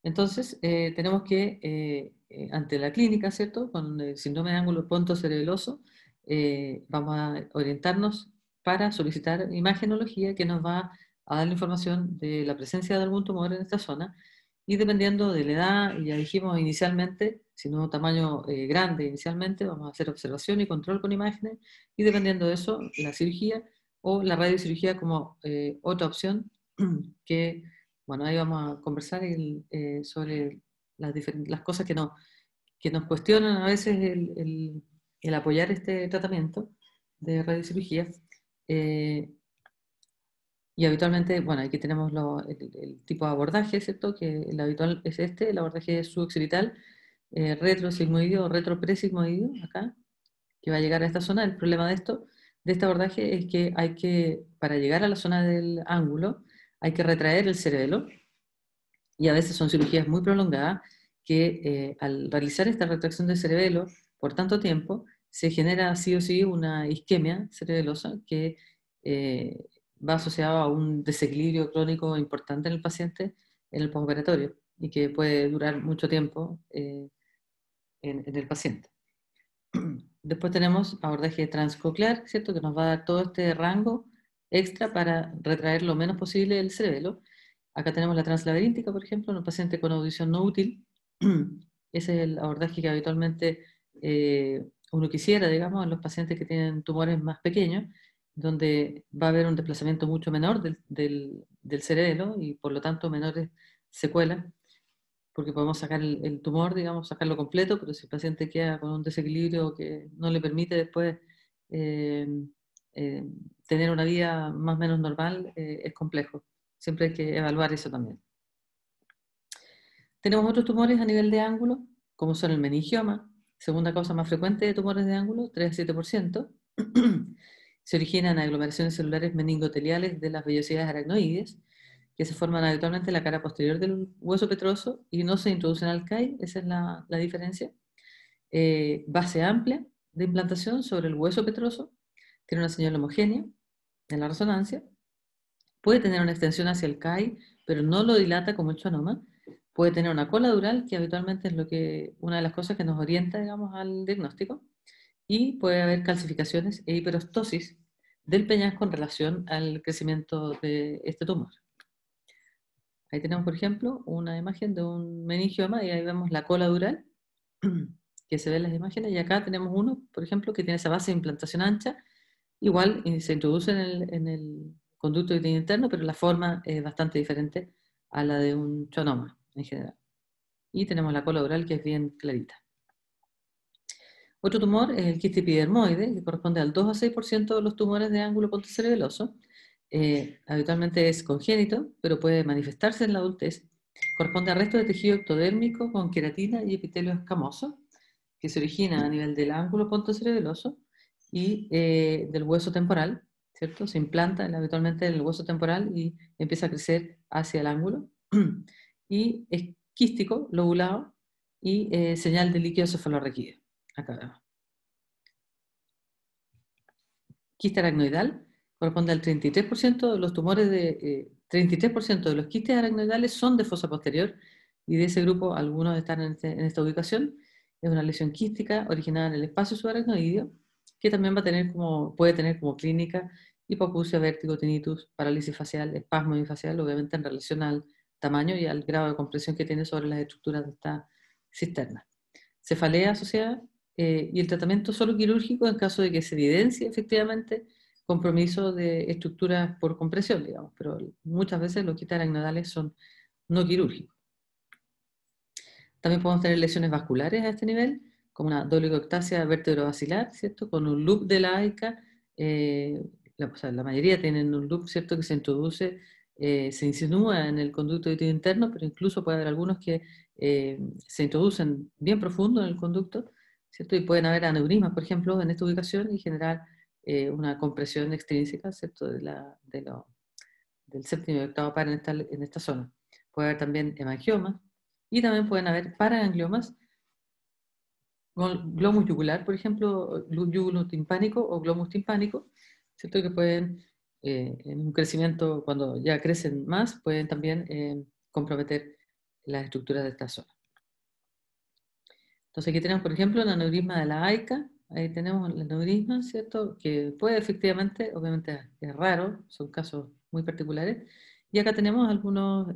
Entonces, tenemos que, ante la clínica, ¿cierto? Con el síndrome de ángulo pontocerebeloso, vamos a orientarnos para solicitar imagenología que nos va a dar la información de la presencia de algún tumor en esta zona, y dependiendo de la edad, ya dijimos inicialmente, si no tamaño grande inicialmente, vamos a hacer observación y control con imágenes, y dependiendo de eso, la cirugía o la radiocirugía como otra opción que, bueno, ahí vamos a conversar sobre las cosas que nos cuestionan a veces el apoyar este tratamiento de radiocirugía. Y habitualmente, bueno, aquí tenemos el tipo de abordaje, ¿cierto? Que el habitual es el abordaje suboccipital, retrosigmoideo o retropresigmoideo, acá, que va a llegar a esta zona. El problema de este abordaje es que para llegar a la zona del ángulo, hay que retraer el cerebelo, y a veces son cirugías muy prolongadas que al realizar esta retracción del cerebelo por tanto tiempo, se genera sí o sí una isquemia cerebelosa que va asociado a un desequilibrio crónico importante en el paciente en el postoperatorio y que puede durar mucho tiempo en el paciente. Después tenemos abordaje transcoclear, ¿cierto? Que nos va a dar todo este rango extra para retraer lo menos posible el cerebelo. Acá tenemos la translaberíntica, por ejemplo, en un paciente con audición no útil. Ese es el abordaje que habitualmente uno quisiera, digamos, en los pacientes que tienen tumores más pequeños, donde va a haber un desplazamiento mucho menor del cerebelo y por lo tanto menores secuelas, porque podemos sacar el tumor, digamos, sacarlo completo, pero si el paciente queda con un desequilibrio que no le permite después eh, eh, tener una vida más o menos normal, es complejo. Siempre hay que evaluar eso también. Tenemos otros tumores a nivel de ángulo, como son el meningioma, segunda causa más frecuente de tumores de ángulo, 3 a 7%. Se originan aglomeraciones celulares meningoteliales de las vellosidades aracnoides, que se forman habitualmente en la cara posterior del hueso petroso y no se introducen al CAI, esa es la diferencia. Base amplia de implantación sobre el hueso petroso, tiene una señal homogénea en la resonancia, puede tener una extensión hacia el CAI, pero no lo dilata como el schwannoma, puede tener una cola dural, que habitualmente es una de las cosas que nos orienta, digamos, al diagnóstico, y puede haber calcificaciones e hiperostosis del peñasco en relación al crecimiento de este tumor. Ahí tenemos, por ejemplo, una imagen de un meningioma y ahí vemos la cola dural que se ve en las imágenes, y acá tenemos uno, por ejemplo, que tiene esa base de implantación ancha, igual se introduce en el conducto interno, pero la forma es bastante diferente a la de un schwannoma en general. Y tenemos la cola dural que es bien clarita. Otro tumor es el quiste epidermoide, que corresponde al 2 a 6% de los tumores de ángulo pontocerebeloso. Habitualmente es congénito, pero puede manifestarse en la adultez. Corresponde a resto de tejido ectodérmico con queratina y epitelio escamoso, que se origina a nivel del ángulo pontocerebeloso y del hueso temporal, ¿cierto? Se implanta habitualmente en el hueso temporal y empieza a crecer hacia el ángulo. Y es quístico, lobulado y señal de líquido cefalorraquídeo. Acá vemos. Quiste aracnoidal corresponde al 33% de los tumores 33% de los quistes aracnoidales son de fosa posterior, y de ese grupo algunos están en esta ubicación. Es una lesión quística originada en el espacio subaracnoideo que también puede tener como clínica hipoacusia, vértigo, tinnitus, parálisis facial, espasmo bifacial, obviamente en relación al tamaño y al grado de compresión que tiene sobre las estructuras de esta cisterna. Cefalea asociada y el tratamiento solo quirúrgico en caso de que se evidencie efectivamente compromiso de estructuras por compresión, digamos, pero muchas veces los quistes aracnoidales son no quirúrgicos. También podemos tener lesiones vasculares a este nivel, como una dolicoectasia vertebrovascular, ¿cierto? Con un loop de la AICA, la mayoría tienen un loop, ¿cierto? Que se introduce, se insinúa en el conducto auditivo interno, pero incluso puede haber algunos que se introducen bien profundo en el conducto, ¿cierto? Y pueden haber aneurismas, por ejemplo, en esta ubicación y generar una compresión extrínseca, ¿cierto? Del séptimo y octavo par en esta zona. Puede haber también hemangiomas y también pueden haber paragangliomas con glomus yugular, por ejemplo, yugulum timpánico o glomus timpánico, ¿cierto? Que pueden, en un crecimiento, cuando ya crecen más, pueden también comprometer las estructuras de esta zona. Entonces aquí tenemos, por ejemplo, el aneurisma de la AICA. Ahí tenemos el aneurisma, ¿cierto? Que puede efectivamente, obviamente es raro, son casos muy particulares. Y acá tenemos algunos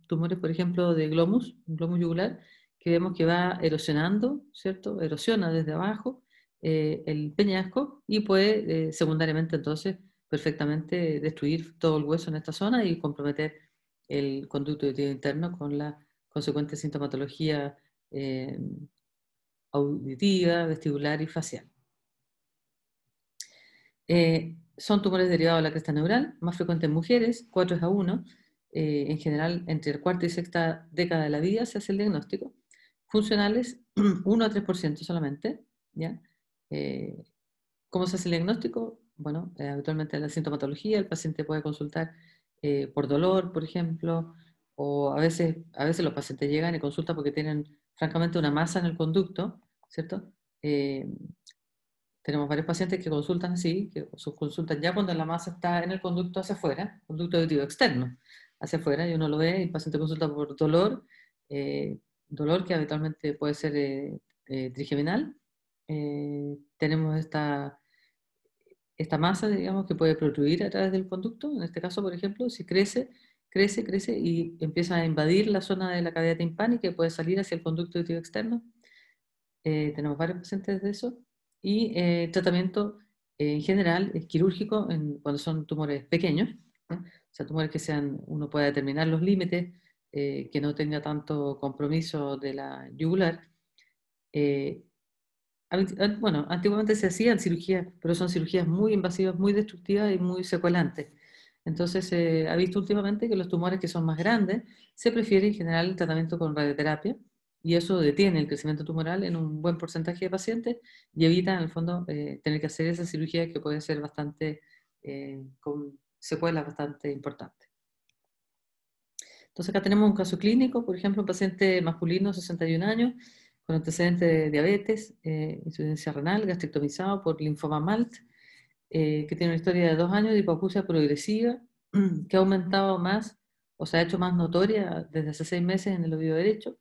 tumores, por ejemplo, de glomus yugular, que vemos que va erosionando, ¿cierto? Erosiona desde abajo el peñasco y puede secundariamente entonces perfectamente destruir todo el hueso en esta zona y comprometer el conducto auditivo interno con la consecuente sintomatología eh, auditiva, vestibular y facial. Son tumores derivados de la cresta neural, más frecuentes en mujeres, 4:1. En general, entre el cuarta y sexta década de la vida se hace el diagnóstico. Funcionales, 1 a 3% solamente. ¿Ya? ¿Cómo se hace el diagnóstico? Bueno, habitualmente la sintomatología, el paciente puede consultar por dolor, por ejemplo, o a veces los pacientes llegan y consultan porque tienen francamente una masa en el conducto, ¿cierto? Eh, Tenemos varios pacientes que consultan así, que sus consultan ya cuando la masa está en el conducto hacia afuera, conducto auditivo externo, hacia afuera, y uno lo ve, y el paciente consulta por dolor, eh, dolor que habitualmente puede ser trigeminal. Tenemos esta masa, digamos, que puede protruir a través del conducto. En este caso, por ejemplo, si crece y empieza a invadir la zona de la cavidad timpánica y puede salir hacia el conducto auditivo externo. Tenemos varios pacientes de eso. Y tratamiento en general es quirúrgico cuando son tumores pequeños, ¿no? O sea, tumores que uno pueda determinar los límites, que no tenga tanto compromiso de la yugular. Eh, bueno, antiguamente se hacían cirugías, pero son cirugías muy invasivas, muy destructivas y muy secuelantes. Entonces se ha visto últimamente que los tumores que son más grandes se prefiere en general el tratamiento con radioterapia y eso detiene el crecimiento tumoral en un buen porcentaje de pacientes y evita en el fondo tener que hacer esa cirugía que puede ser bastante, con secuelas bastante importantes. Entonces acá tenemos un caso clínico, por ejemplo, un paciente masculino, 61 años, con antecedentes de diabetes, insuficiencia renal, gastrectomizado por linfoma MALT, que tiene una historia de 2 años de hipoacusia progresiva, que ha aumentado más, o se ha hecho más notoria desde hace 6 meses en el oído derecho,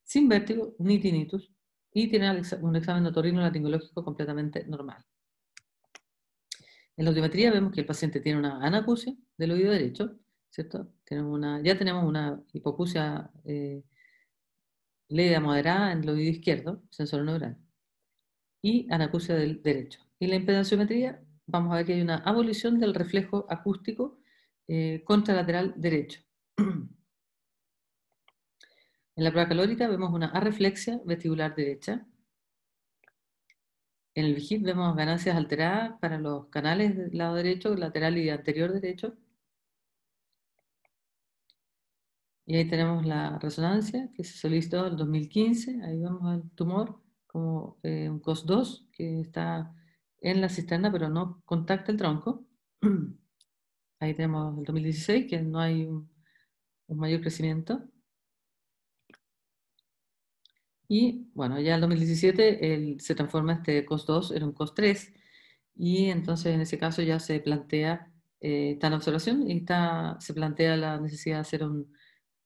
sin vértigo ni tinnitus, y tiene un examen otorrinolaringológico completamente normal. En la audiometría vemos que el paciente tiene una anacusia del oído derecho, ¿cierto? Ya tenemos una hipoacusia leve a moderada en el oído izquierdo, sensor neural, y anacusia del derecho. Y la impedanciometría, vamos a ver que hay una abolición del reflejo acústico contralateral derecho. En la prueba calórica vemos una arreflexia vestibular derecha. En el VIGIP vemos ganancias alteradas para los canales del lado derecho, lateral y anterior derecho. Y ahí tenemos la resonancia que se solicitó en el 2015. Ahí vemos el tumor como un COS2 que está en la cisterna pero no contacta el tronco. Ahí tenemos el 2016 que no hay un mayor crecimiento. Y bueno, ya en el 2017 se transforma este COS2 en un COS3 y entonces en ese caso ya se plantea, está en observación y se plantea la necesidad de hacer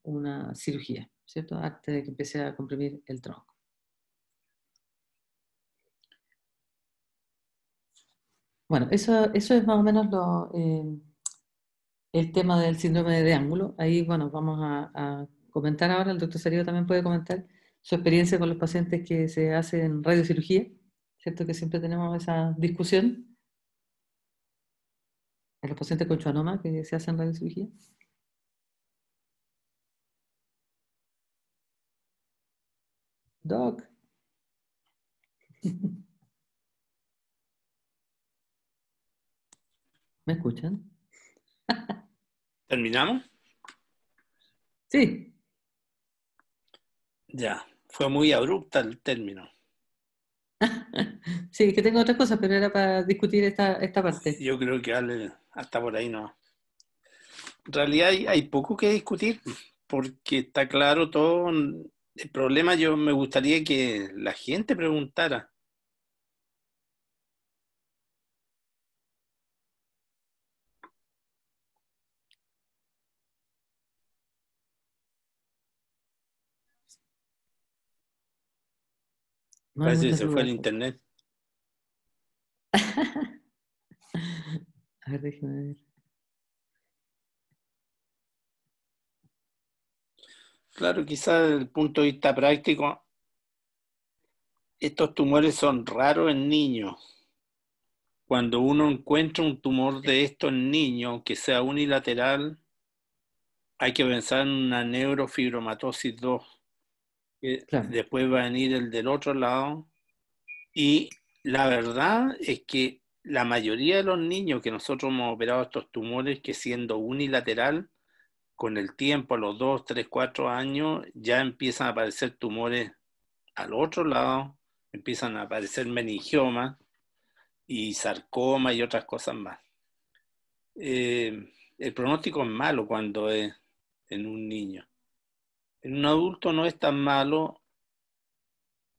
una cirugía, ¿cierto? Antes de que empiece a comprimir el tronco. Bueno, eso es más o menos el tema del síndrome de ángulo. Ahí, bueno, vamos a comentar ahora, el doctor Sarío también puede comentar su experiencia con los pacientes que se hacen radiocirugía, ¿cierto? Que siempre tenemos esa discusión en los pacientes con schwannoma que se hacen radiocirugía. Doc. ¿Me escuchan? ¿Terminamos? Sí. Ya, fue muy abrupta el término. Sí, que tengo otras cosas, pero era para discutir esta parte. Yo creo que Ale, hasta por ahí no. En realidad hay poco que discutir, porque está claro todo. El problema yo me gustaría que la gente preguntara. No hay Parece que muchos se fue el lugares. internet. A ver, déjame ver. Claro, quizás desde el punto de vista práctico, estos tumores son raros en niños. Cuando uno encuentra un tumor de estos en niños, que sea unilateral, hay que pensar en una neurofibromatosis 2, que Claro, después va a venir el del otro lado. Y la verdad es que la mayoría de los niños que nosotros hemos operado estos tumores, que siendo unilateral, con el tiempo, a los 2, 3, 4 años, ya empiezan a aparecer tumores al otro lado, empiezan a aparecer meningiomas y sarcoma y otras cosas más. El pronóstico es malo cuando es en un niño. En un adulto no es tan malo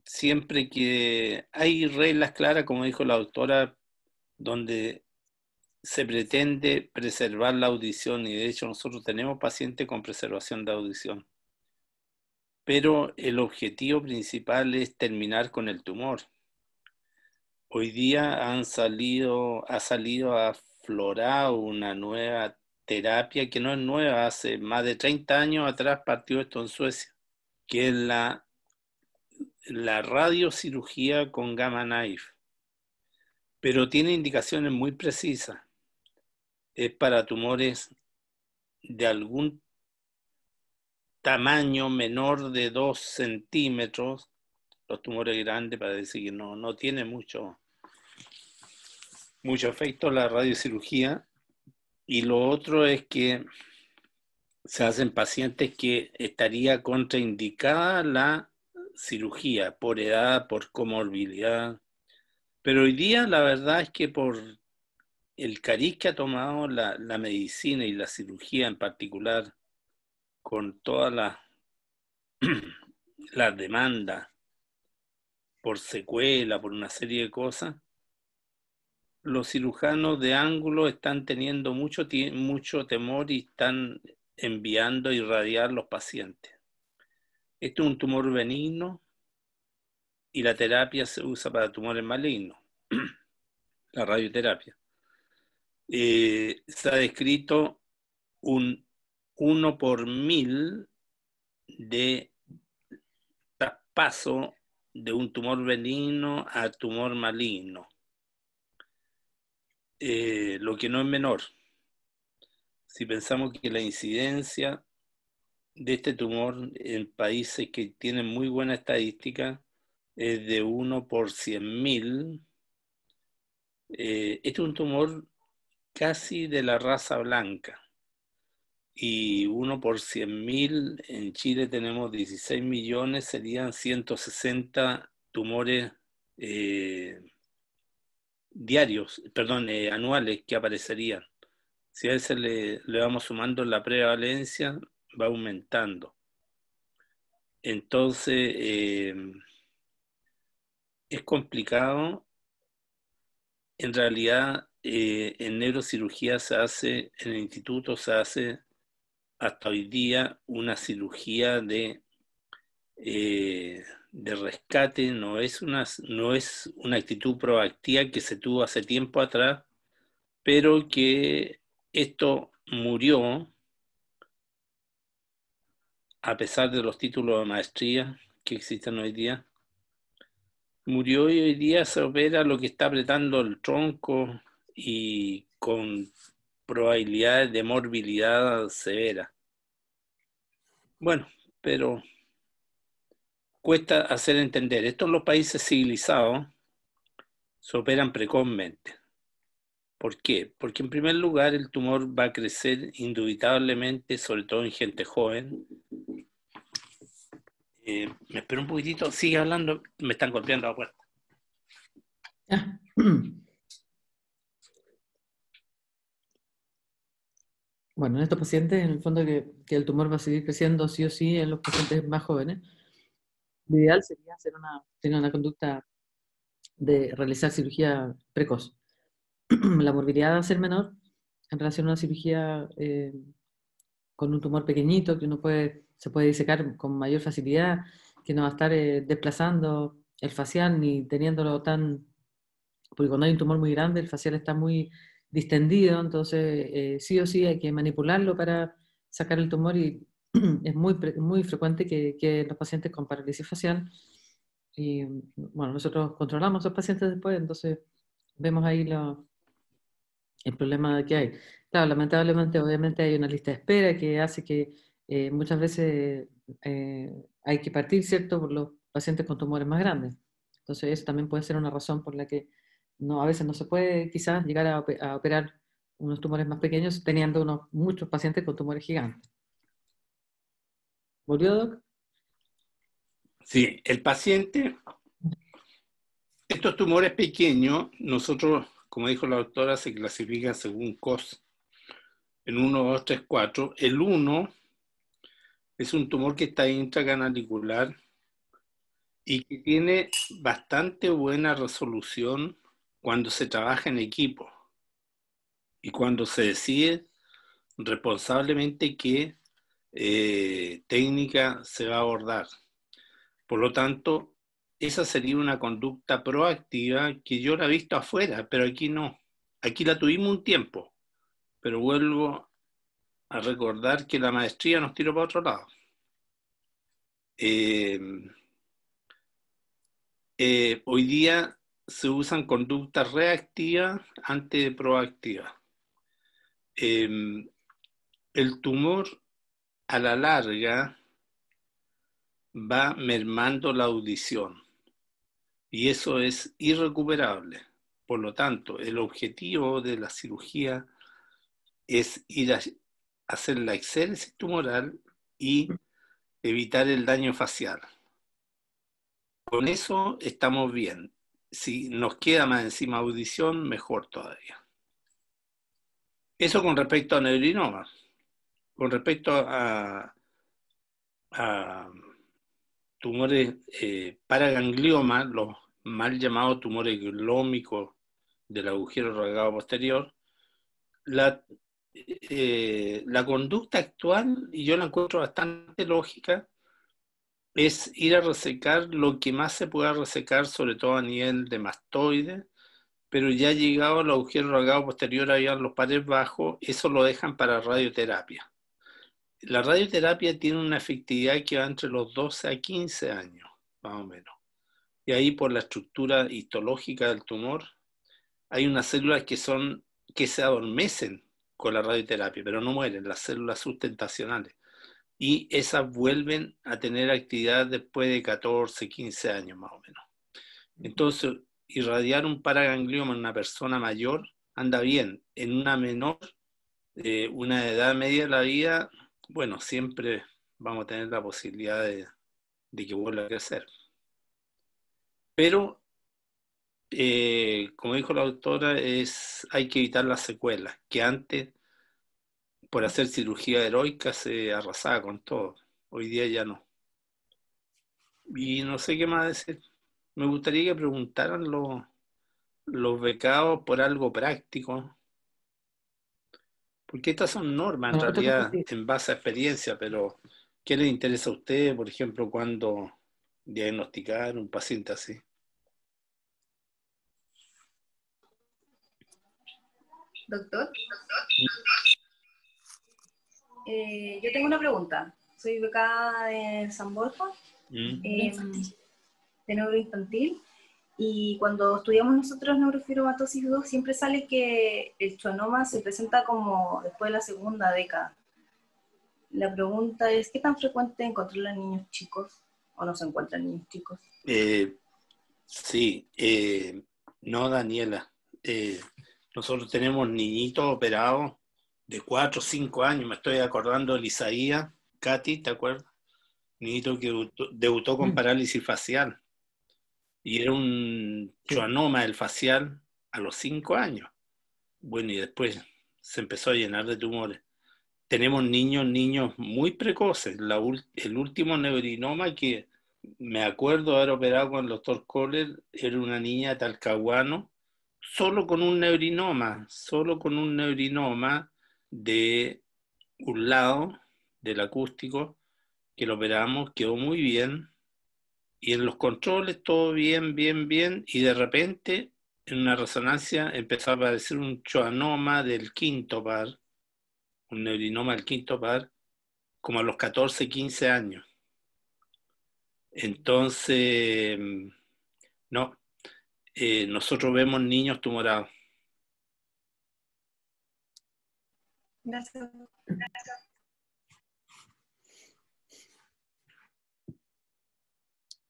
siempre que hay reglas claras, como dijo la doctora, donde se pretende preservar la audición y de hecho nosotros tenemos pacientes con preservación de audición. Pero el objetivo principal es terminar con el tumor. Hoy día ha salido a aflorar una nueva terapia que no es nueva, hace más de 30 años atrás partió esto en Suecia, que es la radiocirugía con gamma knife, pero tiene indicaciones muy precisas. Es para tumores de algún tamaño menor de 2 centímetros, los tumores grandes, para decir que no tiene mucho efecto la radiocirugía. Y lo otro es que se hacen pacientes que estaría contraindicada la cirugía por edad, por comorbilidad. Pero hoy día la verdad es que por el cariz que ha tomado la medicina y la cirugía en particular, con todas las demandas por secuela, por una serie de cosas, los cirujanos de ángulo están teniendo mucho temor y están enviando a irradiar los pacientes. Esto es un tumor benigno y la terapia se usa para tumores malignos, la radioterapia. Se ha descrito un 1 por 1000 de traspaso de un tumor benigno a tumor maligno, lo que no es menor. Si pensamos que la incidencia de este tumor en países que tienen muy buena estadística es de 1 por 100.000, este es un tumor casi de la raza blanca. Y 1 por 100.000, en Chile tenemos 16 millones, serían 160 tumores eh, diarios, perdón, anuales que aparecerían. Si a ese le vamos sumando la prevalencia, va aumentando. Entonces, es complicado. En realidad, en neurocirugía se hace, en el instituto se hace hasta hoy día una cirugía de rescate, no es una actitud proactiva que se tuvo hace tiempo atrás, pero que esto murió a pesar de los títulos de maestría que existen hoy día. Murió y hoy día se opera lo que está apretando el tronco y con probabilidades de morbilidad severa. Bueno, pero cuesta hacer entender. Estos los países civilizados se operan precozmente. ¿Por qué? Porque en primer lugar el tumor va a crecer indubitablemente, sobre todo en gente joven. Me espero un poquitito, sigue hablando, me están golpeando la puerta. Ah. Bueno, en estos pacientes, en el fondo que el tumor va a seguir creciendo sí o sí en los pacientes más jóvenes, lo ideal sería tener una conducta de realizar cirugía precoz. La morbilidad va a ser menor en relación a una cirugía con un tumor pequeñito que se puede disecar con mayor facilidad, que no va a estar desplazando el facial ni teniéndolo tan... Porque cuando hay un tumor muy grande, el facial está muy distendido, entonces sí o sí hay que manipularlo para sacar el tumor y es muy frecuente que los pacientes con parálisis facial, y bueno, nosotros controlamos a esos pacientes después, entonces vemos ahí el problema que hay. Claro, lamentablemente, obviamente hay una lista de espera que hace que muchas veces hay que partir, ¿cierto?, por los pacientes con tumores más grandes. Entonces, eso también puede ser una razón por la que a veces no se puede quizás llegar a operar unos tumores más pequeños teniendo muchos pacientes con tumores gigantes. ¿Volvió, Doc? Sí, el paciente, estos tumores pequeños, nosotros, como dijo la doctora, se clasifican según COS en 1, 2, 3, 4. El 1 es un tumor que está intracanalicular y que tiene bastante buena resolución cuando se trabaja en equipo y cuando se decide responsablemente qué técnica se va a abordar. Por lo tanto, esa sería una conducta proactiva que yo la he visto afuera, pero aquí no. Aquí la tuvimos un tiempo, pero vuelvo a recordar que la maestría nos tiró para otro lado. Hoy día se usan conductas reactivas antes de proactivas. El tumor a la larga va mermando la audición y eso es irrecuperable. Por lo tanto, el objetivo de la cirugía es ir a hacer la exéresis tumoral y evitar el daño facial. Con eso estamos bien. Si nos queda más encima audición, mejor todavía. Eso con respecto a neurinoma. Con respecto a tumores paraganglioma, los mal llamados tumores glómicos del agujero rasgado posterior, la conducta actual, y yo la encuentro bastante lógica, es ir a resecar lo que más se pueda resecar, sobre todo a nivel de mastoide, pero ya llegado al agujero rasgado posterior, allá en los pares bajos, eso lo dejan para radioterapia. La radioterapia tiene una efectividad que va entre los 12 a 15 años, más o menos. Y ahí, por la estructura histológica del tumor, hay unas células que se adormecen con la radioterapia, pero no mueren, las células sustentacionales. Y esas vuelven a tener actividad después de 14, 15 años más o menos. Entonces, irradiar un paraganglioma en una persona mayor anda bien. En una menor, una edad media de la vida, bueno, siempre vamos a tener la posibilidad de que vuelva a crecer. Pero, como dijo la doctora, hay que evitar las secuelas, que antes, por hacer cirugía heroica, se arrasaba con todo. Hoy día ya no. Y no sé qué más decir. Me gustaría que preguntaran los becados por algo práctico, porque estas son normas en Bueno, otra cosa realidad que, en base a experiencia, pero ¿qué les interesa a usted, por ejemplo, cuando diagnosticar un paciente así? Doctor, yo tengo una pregunta. Soy becada de San Borja, de neuroinfantil, y cuando estudiamos nosotros neurofibromatosis 2 siempre sale que el schwannoma se presenta como después de la segunda década. La pregunta es, ¿qué tan frecuente encontrarlo en niños chicos o no se encuentran niños chicos? Sí, no, Daniela. Nosotros tenemos niñitos operados de 4 o 5 años. Me estoy acordando de Isaías, Katy, ¿te acuerdas? Niñito que debutó con parálisis facial. y era un schwannoma del facial a los 5 años. Bueno, y después se empezó a llenar de tumores. Tenemos niños muy precoces. El último neurinoma que me acuerdo haber operado con el doctor Kohler era una niña de Talcahuano, solo con un neurinoma de un lado del acústico, que lo operamos, quedó muy bien, y en los controles todo bien, y de repente en una resonancia empezó a aparecer un schwannoma del quinto par, un neurinoma del quinto par, como a los 14, 15 años. Entonces, no, nosotros vemos niños tumorados. Gracias.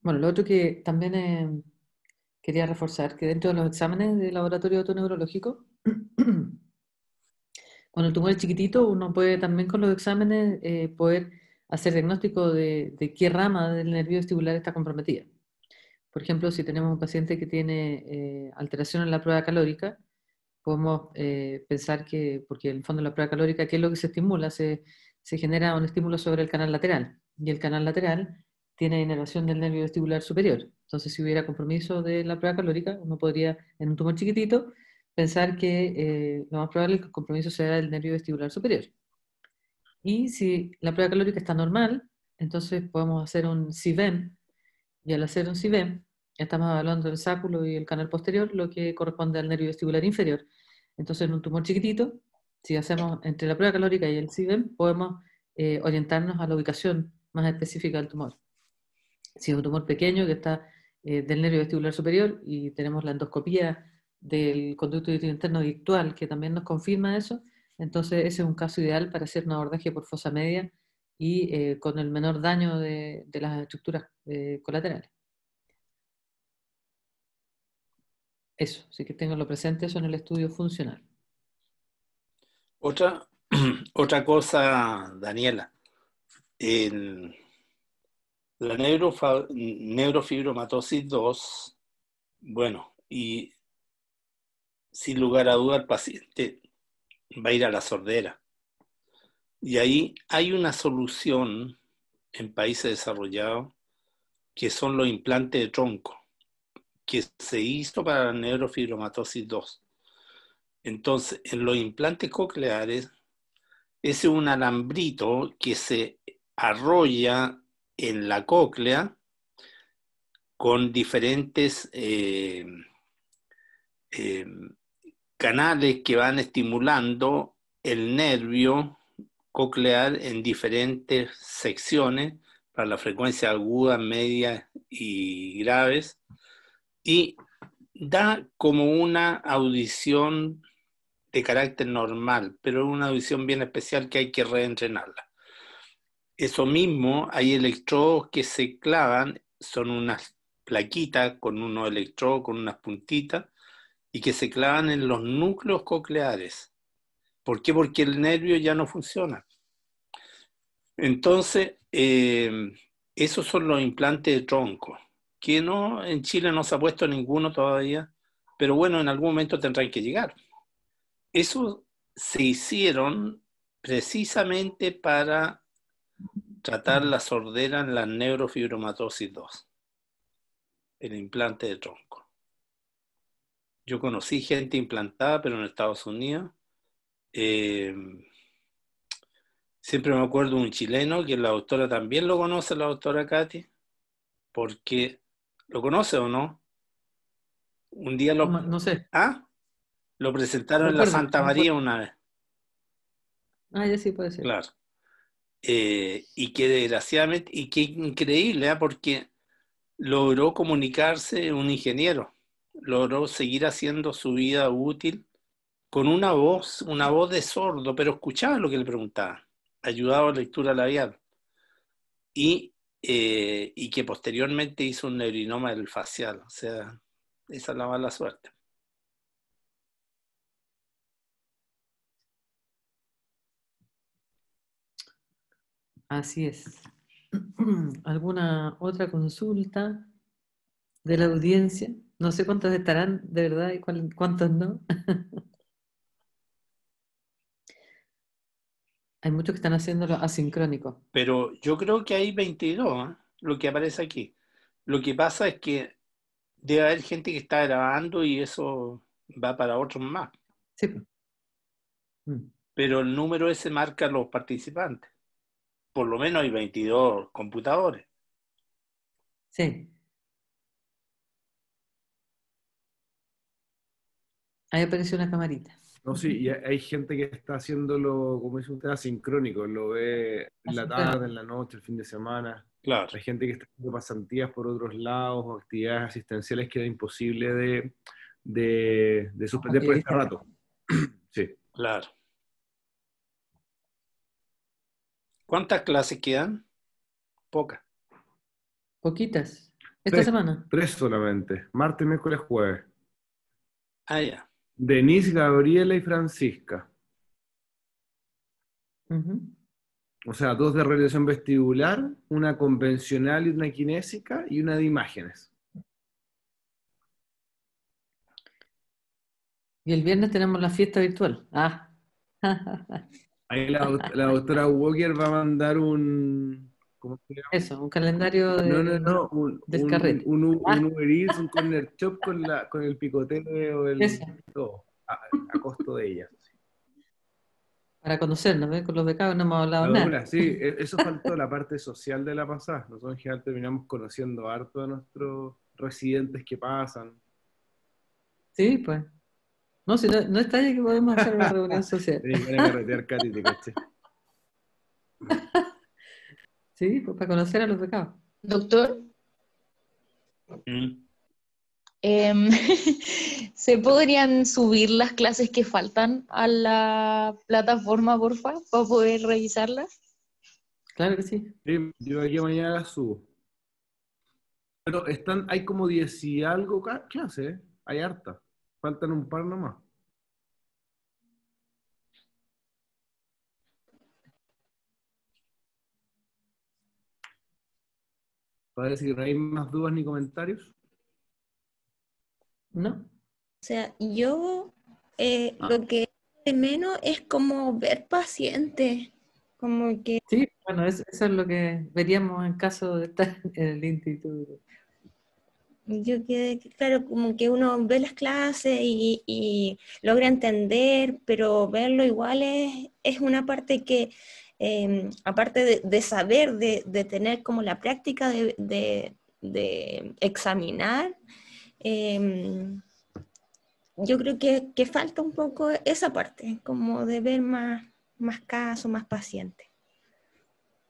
Bueno, lo otro que también quería reforzar, que dentro de los exámenes de laboratorio autoneurológico, cuando el tumor es chiquitito, uno puede también con los exámenes poder hacer diagnóstico de qué rama del nervio vestibular está comprometida. Por ejemplo, si tenemos un paciente que tiene alteración en la prueba calórica, podemos pensar que, porque en el fondo la prueba calórica, ¿qué es lo que se estimula? Se genera un estímulo sobre el canal lateral, y el canal lateral tiene inervación del nervio vestibular superior. Entonces, si hubiera compromiso de la prueba calórica, uno podría, en un tumor chiquitito, pensar que lo más probable es que el compromiso sea del nervio vestibular superior. Y si la prueba calórica está normal, entonces podemos hacer un CIVEM, y al hacer un CIVEM, estamos evaluando el sáculo y el canal posterior, lo que corresponde al nervio vestibular inferior. Entonces, en un tumor chiquitito, si hacemos entre la prueba calórica y el CIVEM, podemos orientarnos a la ubicación más específica del tumor. Si es un tumor pequeño que está del nervio vestibular superior y tenemos la endoscopía del conducto auditivo interno virtual que también nos confirma eso, entonces ese es un caso ideal para hacer un abordaje por fosa media y con el menor daño de las estructuras colaterales. Eso, sí que tenganlo presente, eso en el estudio funcional. Otra cosa, Daniela, la neurofibromatosis 2, bueno, y sin lugar a duda el paciente va a ir a la sordera. Y ahí hay una solución en países desarrollados que son los implantes de tronco, que se hizo para la neurofibromatosis 2. Entonces, en los implantes cocleares, ese es un alambrito que se arrolla en la cóclea con diferentes canales que van estimulando el nervio coclear en diferentes secciones para la frecuencia aguda, media y graves, y da como una audición de carácter normal, pero una audición bien especial que hay que reentrenarla. Eso mismo, hay electrodos que se clavan, son unas plaquitas con unos electrodos, con unas puntitas, y que se clavan en los núcleos cocleares. ¿Por qué? Porque el nervio ya no funciona. Entonces, esos son los implantes de tronco, que no, en Chile no se ha puesto ninguno todavía, pero bueno, en algún momento tendrán que llegar. Esos se hicieron precisamente para tratar la sordera en la neurofibromatosis 2, el implante de tronco. Yo conocí gente implantada, pero en Estados Unidos. Siempre me acuerdo de un chileno que la doctora también lo conoce, la doctora Katy, porque ¿lo conoce o no? Un día No sé, lo presentaron en la recuerdo, Santa no me María acuerdo. una vez, Ah, ya sí puede ser. claro. Y que desgraciadamente, y que increíble, porque logró comunicarse un ingeniero, logró seguir haciendo su vida útil con una voz de sordo, pero escuchaba lo que le preguntaba, ayudaba a lectura labial. Y que posteriormente hizo un neurinoma del facial, o sea, esa es la mala suerte. Así es. ¿Alguna otra consulta? de la audiencia. No sé cuántos estarán de verdad y cuántos no. Hay muchos que están haciéndolo asincrónico. Pero yo creo que hay 22, ¿eh? Lo que aparece aquí. Lo que pasa es que debe haber gente que está grabando y eso va para otros más. Sí, pues. Mm. Pero el número ese marca los participantes. Por lo menos hay 22 computadores. Sí. Ahí apareció una camarita. No, sí, y hay gente que está haciéndolo, como dice usted, asincrónico, lo ve en la Asincrónico. tarde, en la noche, el fin de semana. Claro, Hay gente que está haciendo pasantías por otros lados o actividades asistenciales que era imposible de suspender por este rato. Sí. claro. ¿Cuántas clases quedan? Pocas. Poquitas. Esta semana. 3 solamente, martes, miércoles, jueves. Ah, ya. Denise, Gabriela y Francisca. Ujú. O sea, 2 de realización vestibular, una convencional y una kinésica y una de imágenes. Y el viernes tenemos la fiesta virtual. Ah. Ahí la doctora Walker va a mandar un... ¿Cómo se llama? Eso, un calendario No, del carrete. un Ah, Uber Eats, un corner shop con el picoteo, eso, todo, a costo de ella. para conocernos, ¿ves? Con los becados no hemos hablado La nada. dura, sí, eso faltó, la parte social de la pasada. Nosotros en general terminamos conociendo harto a nuestros residentes que pasan. Sí, pues. No, si no, no está ahí que podemos hacer una reunión social. Tenés que carretear, Katy, te caché. Sí, pues para conocer a los becados. Doctor, Mm. ¿se podrían subir las clases que faltan a la plataforma, porfa, para poder revisarlas? Claro que sí. Sí, yo aquí mañana las subo. Pero hay como 10 y algo clases, ¿eh? Hay harta. Faltan un par nomás. Parece que no hay más dudas ni comentarios. ¿No? O sea, yo lo que de menos es como ver pacientes, como que Sí, bueno, eso es lo que veríamos en caso de estar en el instituto. yo quedé, claro, como que uno ve las clases y logra entender, pero verlo igual es una parte que, aparte de saber, de tener como la práctica de examinar, yo creo que falta un poco esa parte, como de ver más casos, más pacientes.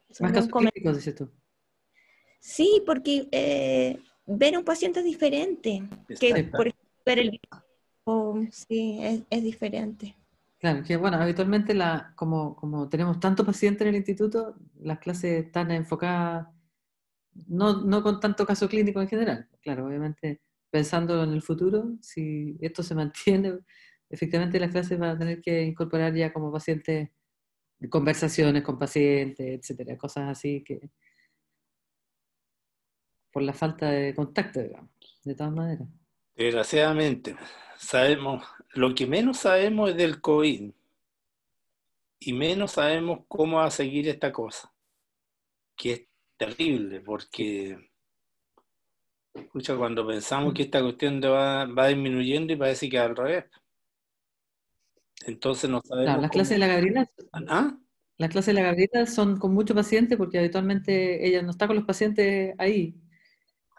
Más Solo un casos comentario. clínicos, dices tú. Sí, porque ver a un paciente es diferente, que Exacto. por ejemplo ver el video, sí, es diferente. Claro, que bueno, habitualmente como tenemos tantos pacientes en el instituto, las clases están enfocadas no con tanto caso clínico en general. Claro, obviamente pensando en el futuro, si esto se mantiene, efectivamente las clases van a tener que incorporar ya como pacientes conversaciones con pacientes, etcétera, cosas así que por la falta de contacto, digamos, de todas maneras. Desgraciadamente, sabemos, lo que menos sabemos es del COVID y menos sabemos cómo va a seguir esta cosa, que es terrible, porque escucha, cuando pensamos que esta cuestión va disminuyendo y parece que al revés. Entonces no Claro, sabemos las clases de la Gabriela, ¿Ah? las clases de la Gabriela son con muchos pacientes porque habitualmente ella no está con los pacientes ahí.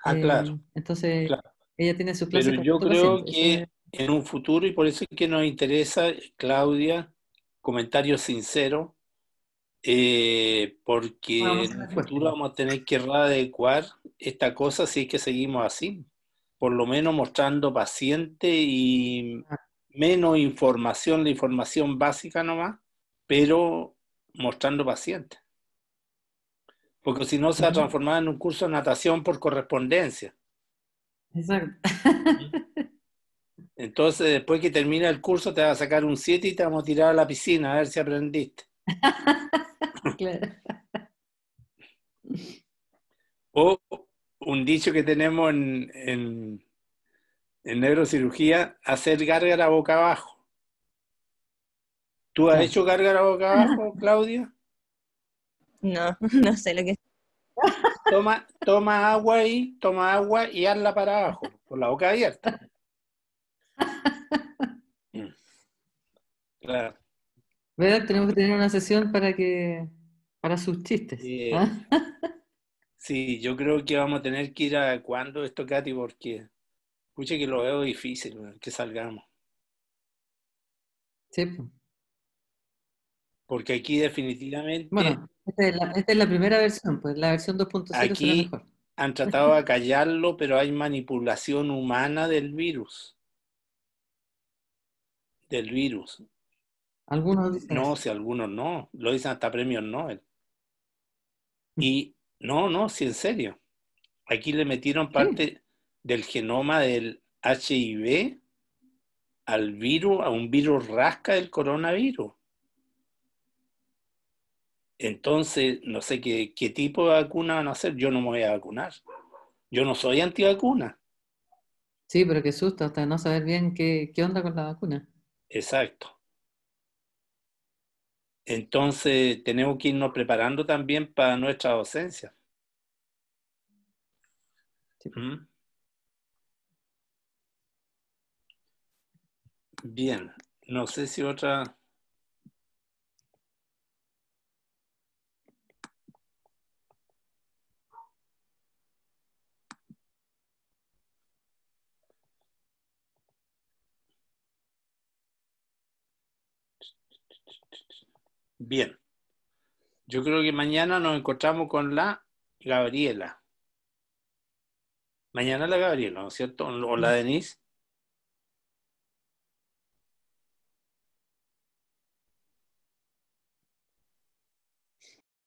Claro, Entonces claro. ella tiene su Pero clase con yo muchos creo pacientes. que en un futuro, y por eso es que nos interesa, Claudia, comentarios sinceros, porque en un futuro vamos a tener que readecuar esta cosa si es que seguimos así, por lo menos mostrando paciente y menos información, la información básica nomás, pero mostrando paciente. Porque si no se va a transformar en un curso de natación por correspondencia. Exacto. Entonces, después que termina el curso, te vas a sacar un 7 y te vamos a tirar a la piscina a ver si aprendiste. Claro. O un dicho que tenemos en neurocirugía, hacer gárgara boca abajo. ¿Tú has Claro. hecho gárgara boca abajo, Claudia? No, no sé lo que es. Toma agua y hazla para abajo, con la boca abierta. Claro. ¿Verdad? Tenemos que tener una sesión para sus chistes. Eh, ¿Ah? sí, yo creo que vamos a tener que ir adecuando esto, Katy, porque escuche que lo veo difícil, weón, que salgamos. Sí, pues. Porque aquí definitivamente, Bueno, esta es la primera versión, pues la versión 2.0 será aquí mejor. han tratado de callarlo, pero hay manipulación humana del virus. Del virus. Algunos dicen No, eso. si algunos no, lo dicen hasta premios Nobel. Y no, sí, en serio. Aquí le metieron Sí, parte del genoma del HIV al virus, a un virus rasca del coronavirus. Entonces, no sé qué tipo de vacuna van a hacer. Yo no me voy a vacunar. Yo no soy antivacuna. sí, pero qué susto hasta no saber bien qué onda con la vacuna. Exacto. Entonces, tenemos que irnos preparando también para nuestra docencia. Sí. ¿Mm? Bien. No sé si otra... Bien. Yo creo que mañana nos encontramos con la Gabriela. Mañana la Gabriela, ¿no es cierto? O la Denise.